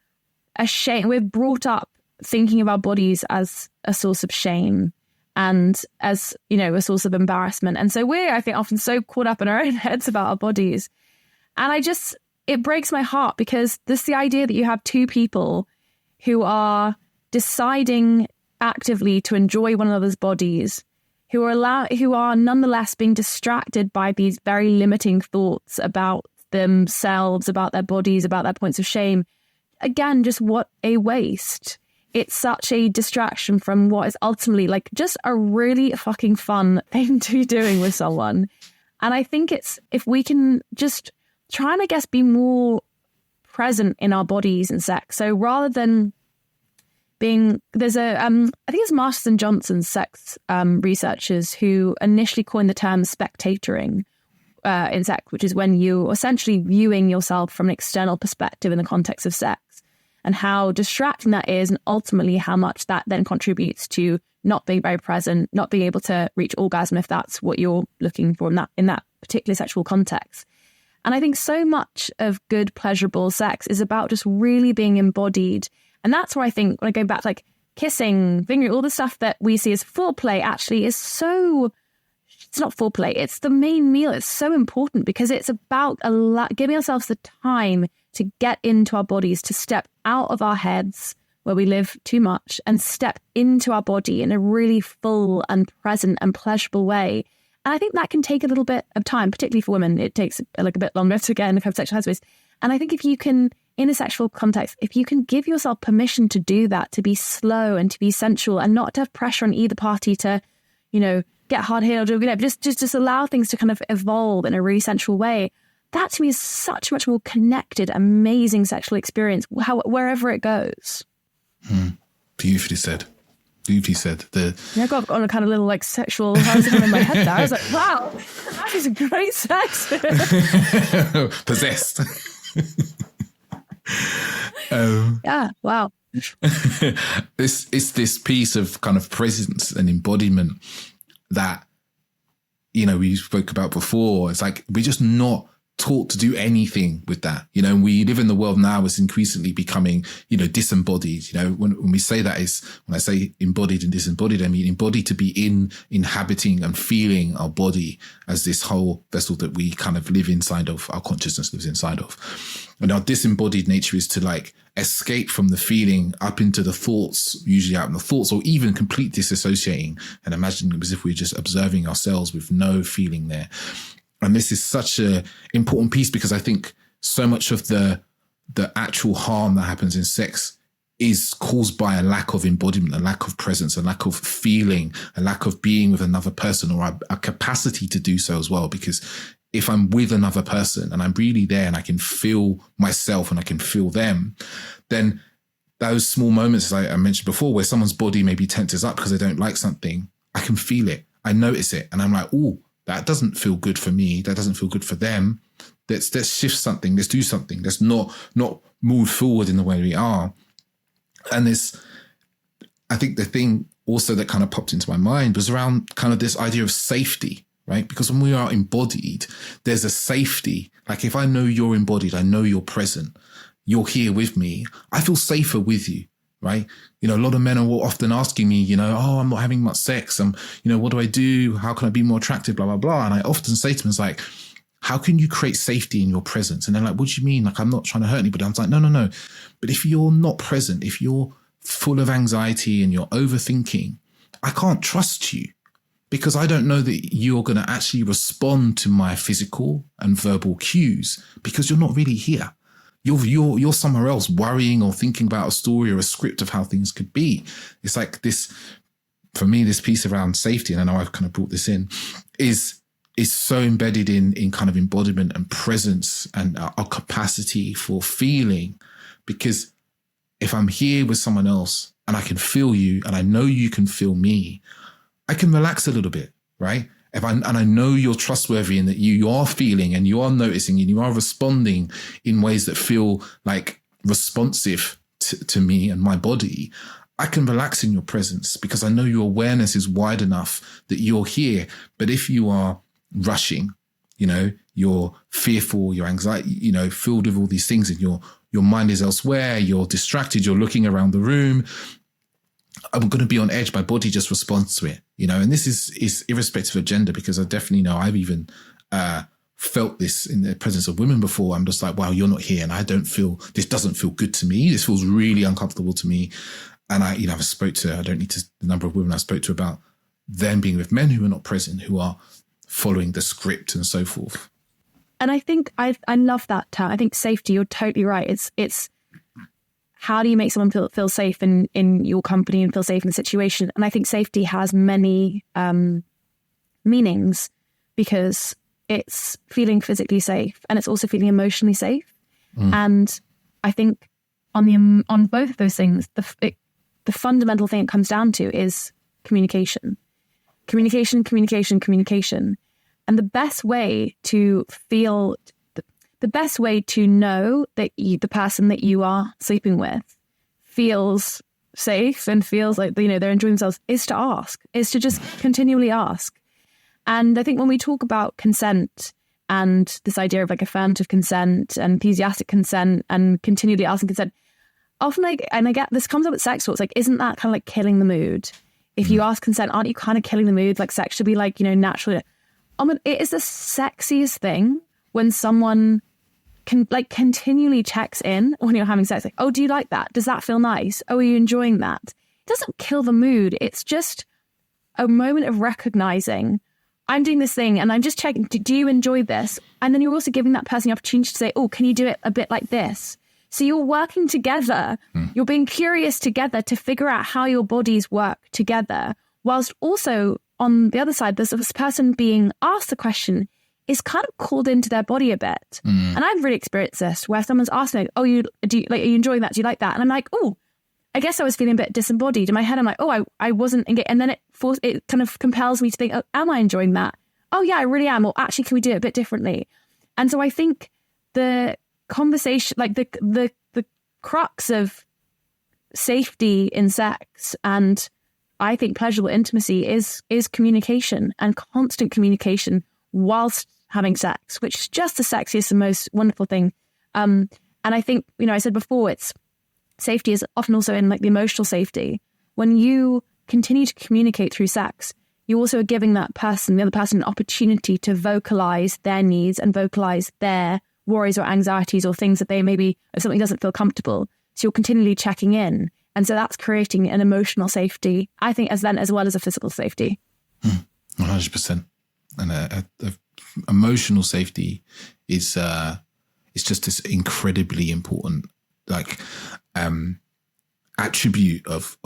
ashamed. We're brought up thinking of our bodies as a source of shame and as, a source of embarrassment. And so we're, I think, often so caught up in our own heads about our bodies. And it breaks my heart, because this the idea that you have two people who are deciding actively to enjoy one another's bodies, who are nonetheless being distracted by these very limiting thoughts about themselves, about their bodies, about their points of shame. Again, just what a waste. It's such a distraction from what is ultimately like just a really fucking fun thing to be doing with someone. And I think it's, if we can just try and, I guess, be more present in our bodies and sex. So rather than there's I think it's Masters and Johnson's sex researchers who initially coined the term spectatoring in sex, which is when you're essentially viewing yourself from an external perspective in the context of sex, and how distracting that is, and ultimately how much that then contributes to not being very present, not being able to reach orgasm if that's what you're looking for in that particular sexual context. And I think so much of good, pleasurable sex is about just really being embodied. And that's where I think, when I go back to like kissing, fingering, all the stuff that we see as foreplay actually is so, it's not foreplay, it's the main meal. It's so important because it's about giving ourselves the time to get into our bodies, to step out of our heads where we live too much and step into our body in a really full and present and pleasurable way. And I think that can take a little bit of time, particularly for women. It takes like a bit longer to get in the sexual headspace. And I think if you can, in a sexual context, if you can give yourself permission to do that, to be slow and to be sensual and not to have pressure on either party to, get hard-heeled or, just allow things to kind of evolve in a really sensual way, that to me is such a much more connected, amazing sexual experience, wherever it goes. Beautifully said. Beautifully said. I got on a kind of little like sexual horizon in my head there. I was like, wow, that is a great sex. Possessed. Yeah, wow. It's this piece of kind of presence and embodiment that, we spoke about before. It's like we're just not taught to do anything with that. We live in the world now is increasingly becoming, disembodied. When we say that, is when I say embodied and disembodied, I mean embodied to be inhabiting and feeling our body as this whole vessel that we kind of live inside of, our consciousness lives inside of. And our disembodied nature is to like escape from the feeling up into the thoughts, usually out in the thoughts, or even complete disassociating and imagining as if we're just observing ourselves with no feeling there. And this is such an important piece, because I think so much of the actual harm that happens in sex is caused by a lack of embodiment, a lack of presence, a lack of feeling, a lack of being with another person, or a capacity to do so as well. Because if I'm with another person and I'm really there and I can feel myself and I can feel them, then those small moments, as I mentioned before, where someone's body maybe tenses up because they don't like something, I can feel it. I notice it. And I'm like, oh, that doesn't feel good for me. That doesn't feel good for them. Let's shift something. Let's do something. Let's not move forward in the way we are. And I think the thing also that kind of popped into my mind was around kind of this idea of safety, right? Because when we are embodied, there's a safety. Like if I know you're embodied, I know you're present, you're here with me, I feel safer with you. Right. A lot of men are often asking me, oh, I'm not having much sex. What do I do? How can I be more attractive? Blah, blah, blah. And I often say to them, it's like, how can you create safety in your presence? And they're like, what do you mean? Like, I'm not trying to hurt anybody. I'm like, no. But if you're not present, if you're full of anxiety and you're overthinking, I can't trust you, because I don't know that you're going to actually respond to my physical and verbal cues, because you're not really here. You're somewhere else worrying or thinking about a story or a script of how things could be. It's like this, for me, this piece around safety, and I know I've kind of brought this in, is so embedded in kind of embodiment and presence and our capacity for feeling. Because if I'm here with someone else and I can feel you and I know you can feel me, I can relax a little bit, right? And I know you're trustworthy and that you are feeling and you are noticing and you are responding in ways that feel like responsive to me and my body, I can relax in your presence because I know your awareness is wide enough that you're here. But if you are rushing, you're fearful, your anxiety, filled with all these things, and your mind is elsewhere, you're distracted, you're looking around the room, I'm going to be on edge. My body just responds to it, and this is irrespective of gender, because I definitely know I've even felt this in the presence of women before. I'm just like, wow, you're not here. And this doesn't feel good to me. This feels really uncomfortable to me. And I don't need to, the number of women I spoke to about them being with men who are not present, who are following the script and so forth. And I think I love that term. I think safety, you're totally right. It's how do you make someone feel safe in your company and feel safe in the situation? And I think safety has many meanings, because it's feeling physically safe and it's also feeling emotionally safe. And I think on both of those things, the fundamental thing it comes down to is communication. Communication. And the best way to know that the person that you are sleeping with feels safe and feels like, they're enjoying themselves, is to just continually ask. And I think when we talk about consent and this idea of like affirmative consent and enthusiastic consent and continually asking consent, often and I get this comes up with sex talks, like, isn't that kind of like killing the mood? If you ask consent, aren't you kind of killing the mood? Like sex should be like, naturally. It is the sexiest thing when someone can like continually checks in when you're having sex. Like, oh, do you like that? Does that feel nice? Oh, are you enjoying that? It doesn't kill the mood. It's just a moment of recognizing, I'm doing this thing and I'm just checking, do you enjoy this? And then you're also giving that person the opportunity to say, oh, can you do it a bit like this? So you're working together, you're being curious together to figure out how your bodies work together, whilst also on the other side, there's this person being asked the question is kind of called into their body a bit. And I've really experienced this where someone's asking, oh, are you enjoying that? Do you like that? And I'm like, oh, I guess I was feeling a bit disembodied. In my head, I'm like, oh, I wasn't engaged. And then it kind of compels me to think, oh, am I enjoying that? Oh, yeah, I really am. Or actually, can we do it a bit differently? And so I think the conversation, like the crux of safety in sex and I think pleasurable intimacy is communication and constant communication whilst having sex, which is just the sexiest and most wonderful thing. And I think, I said before, it's safety is often also in like the emotional safety. When you continue to communicate through sex, you also are giving the other person, an opportunity to vocalize their needs and vocalize their worries or anxieties or things that they maybe, if something doesn't feel comfortable. So you're continually checking in. And so that's creating an emotional safety, I think, as well as a physical safety. 100%. And emotional safety is just this incredibly important, attribute of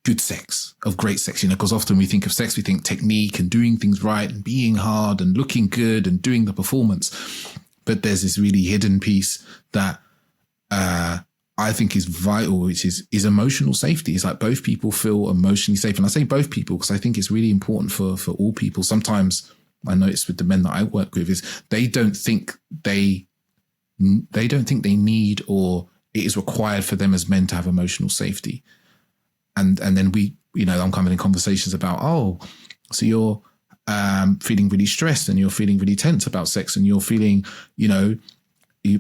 good sex, of great sex, because often we think of sex, we think technique and doing things right and being hard and looking good and doing the performance. But there's this really hidden piece that I think is vital, which is emotional safety. It's like both people feel emotionally safe. And I say both people because I think it's really important for all people. Sometimes I notice with the men that I work with is they don't think they need or it is required for them as men to have emotional safety. And then I'm coming in conversations about, oh, so you're feeling really stressed and you're feeling really tense about sex and you're feeling,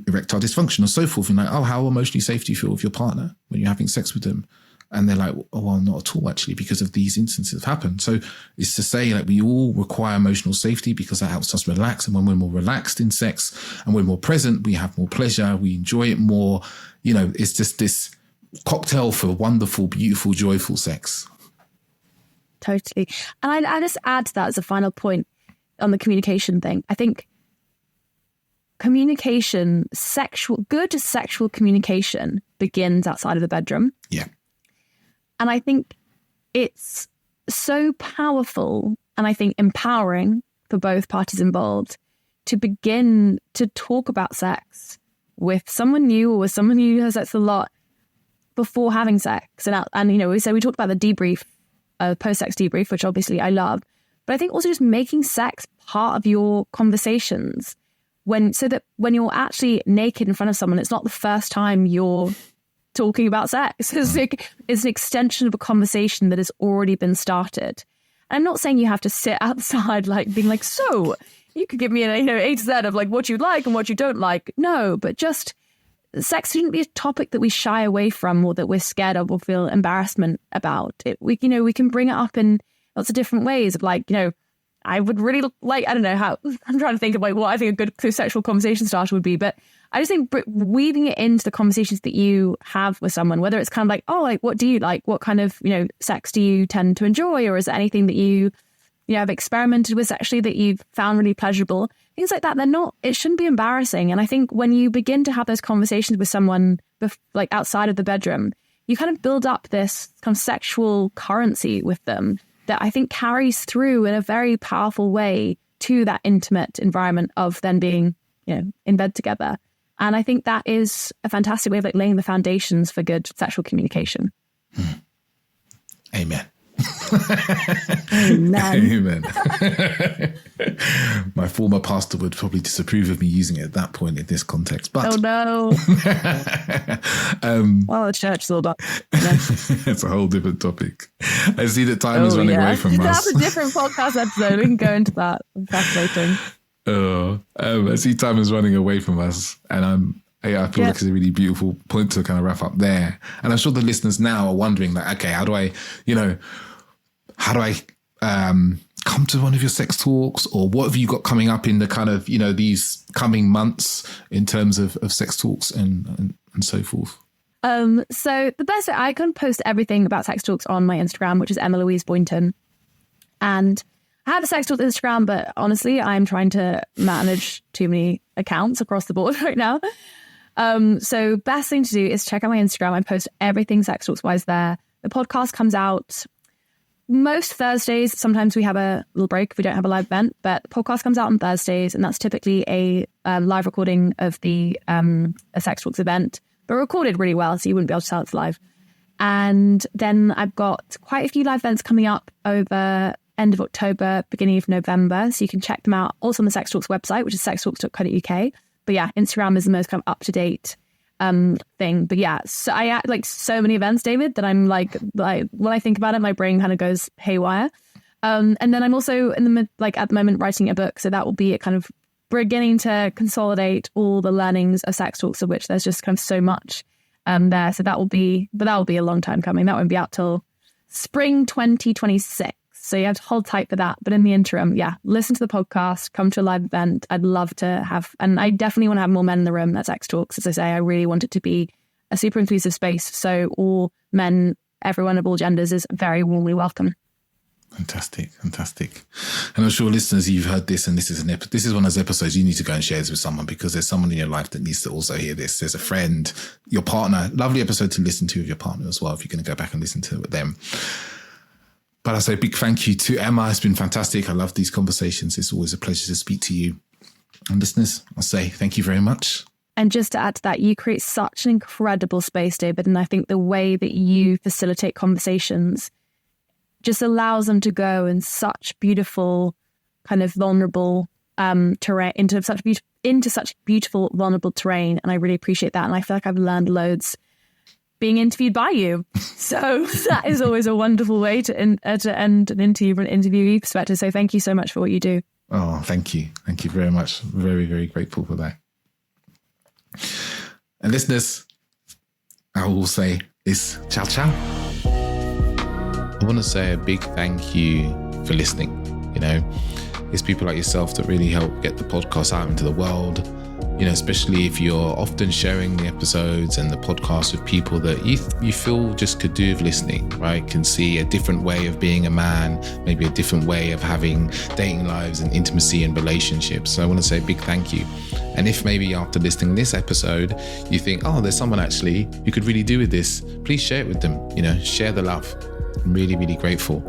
erectile dysfunction or so forth. And like, oh, how emotionally safe do you feel with your partner when you're having sex with them? And they're like, oh, well, not at all, actually, because of these instances have happened. So it's to say like we all require emotional safety because that helps us relax. And when we're more relaxed in sex and we're more present, we have more pleasure, we enjoy it more. It's just this cocktail for wonderful, beautiful, joyful sex. Totally. And I just add to that as a final point on the communication thing. I think communication, good sexual communication begins outside of the bedroom. Yeah. And I think it's so powerful and I think empowering for both parties involved to begin to talk about sex with someone new or with someone who has sex a lot before having sex. And we talked about the debrief, post-sex debrief, which obviously I love. But I think also just making sex part of your conversations so that when you're actually naked in front of someone, it's not the first time you're talking about sex. It's like, it's an extension of a conversation that has already been started. I'm not saying you have to sit outside like being like, so you could give me an A to Z of like what you like and what you don't like. No, but just sex shouldn't be a topic that we shy away from or that we're scared of or feel embarrassment about. We can bring it up in lots of different ways of like, I would really like, I don't know how, I'm trying to think of like what I think a good sexual conversation starter would be, but I just think weaving it into the conversations that you have with someone, whether it's kind of like, oh, like, what do you like? What kind of, sex do you tend to enjoy? Or is there anything that you have experimented with sexually that you've found really pleasurable? Things like that, it shouldn't be embarrassing. And I think when you begin to have those conversations with someone like outside of the bedroom, you kind of build up this kind of sexual currency with them that I think carries through in a very powerful way to that intimate environment of then being, in bed together. And I think that is a fantastic way of like laying the foundations for good sexual communication. Amen. Amen. My former pastor would probably disapprove of me using it at that point in this context. But oh no. Well, the church is all done. It's a whole different topic. I see that time is running away from us. That's a different podcast episode. We can go into that. Fascinating. I see time is running away from us, and I feel like it's a really beautiful point to kind of wrap up there. And I'm sure the listeners now are wondering, like, okay, how do I come to one of your sex talks, or what have you got coming up in the kind of, these coming months in terms of sex talks and so forth? So the best way, I can post everything about sex talks on my Instagram, which is Emma-Louise Boynton. And I have a sex talk Instagram, but honestly, I'm trying to manage too many accounts across the board right now. So best thing to do is check out my Instagram. I post everything sex talks wise there. The podcast comes out most Thursdays. Sometimes we have a little break if we don't have a live event, but the podcast comes out on Thursdays, and that's typically a live recording of the a sex talks event, but recorded really well, so you wouldn't be able to tell it's live. And then I've got quite a few live events coming up over end of October, beginning of November, so you can check them out also on the Sex Talks website, which is sextalks.co.uk. But yeah, Instagram is the most kind of up-to-date thing. But yeah, so I like so many events, David, that I'm like when I think about it, my brain kind of goes haywire. And then I'm also at the moment writing a book, so that will be a kind of beginning to consolidate all the learnings of sex talks, of which there's just kind of so much there. So that will be a long time coming. That won't be out till spring 2026. So you have to hold tight for that. But in the interim, listen to the podcast, come to a live event. I'd love to have, and I definitely want to have more men in the room at Sex Talks. As I say, I really want it to be a super inclusive space. So all men, everyone of all genders is very warmly welcome. Fantastic. And I'm sure listeners, you've heard this, and this is one of those episodes you need to go and share this with someone, because there's someone in your life that needs to also hear this. There's a friend, your partner. Lovely episode to listen to with your partner as well, if you're going to go back and listen to it with them. But I say a big thank you to Emma. It's been fantastic. I love these conversations. It's always a pleasure to speak to you. And listeners, I'll say thank you very much. And just to add to that, you create such an incredible space, David. And I think the way that you facilitate conversations just allows them to go in such beautiful, kind of vulnerable terrain, into such beautiful, vulnerable terrain. And I really appreciate that. And I feel like I've learned loads being interviewed by you. So that is always a wonderval way to end an interview from an interviewee perspective. So thank you so much for what you do. Oh, thank you. Thank you very much. Very, very grateful for that. And listeners, I will say is ciao, ciao. I want to say a big thank you for listening. It's people like yourself that really help get the podcast out into the world. Especially if you're often sharing the episodes and the podcast with people that you feel just could do with listening, right? Can see a different way of being a man, maybe a different way of having dating lives and intimacy and relationships. So I want to say a big thank you. And if maybe after listening to this episode, you think, oh, there's someone actually who could really do with this, please share it with them. Share the love. I'm really, really grateful.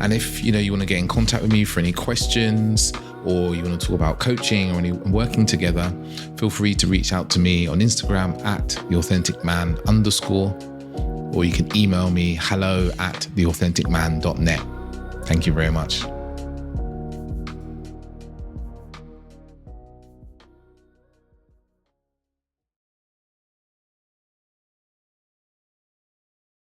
And if, you want to get in contact with me for any questions, or you want to talk about coaching or any working together, feel free to reach out to me on Instagram @theauthenticman_, or you can email me hello@theauthenticman.net. Thank you very much.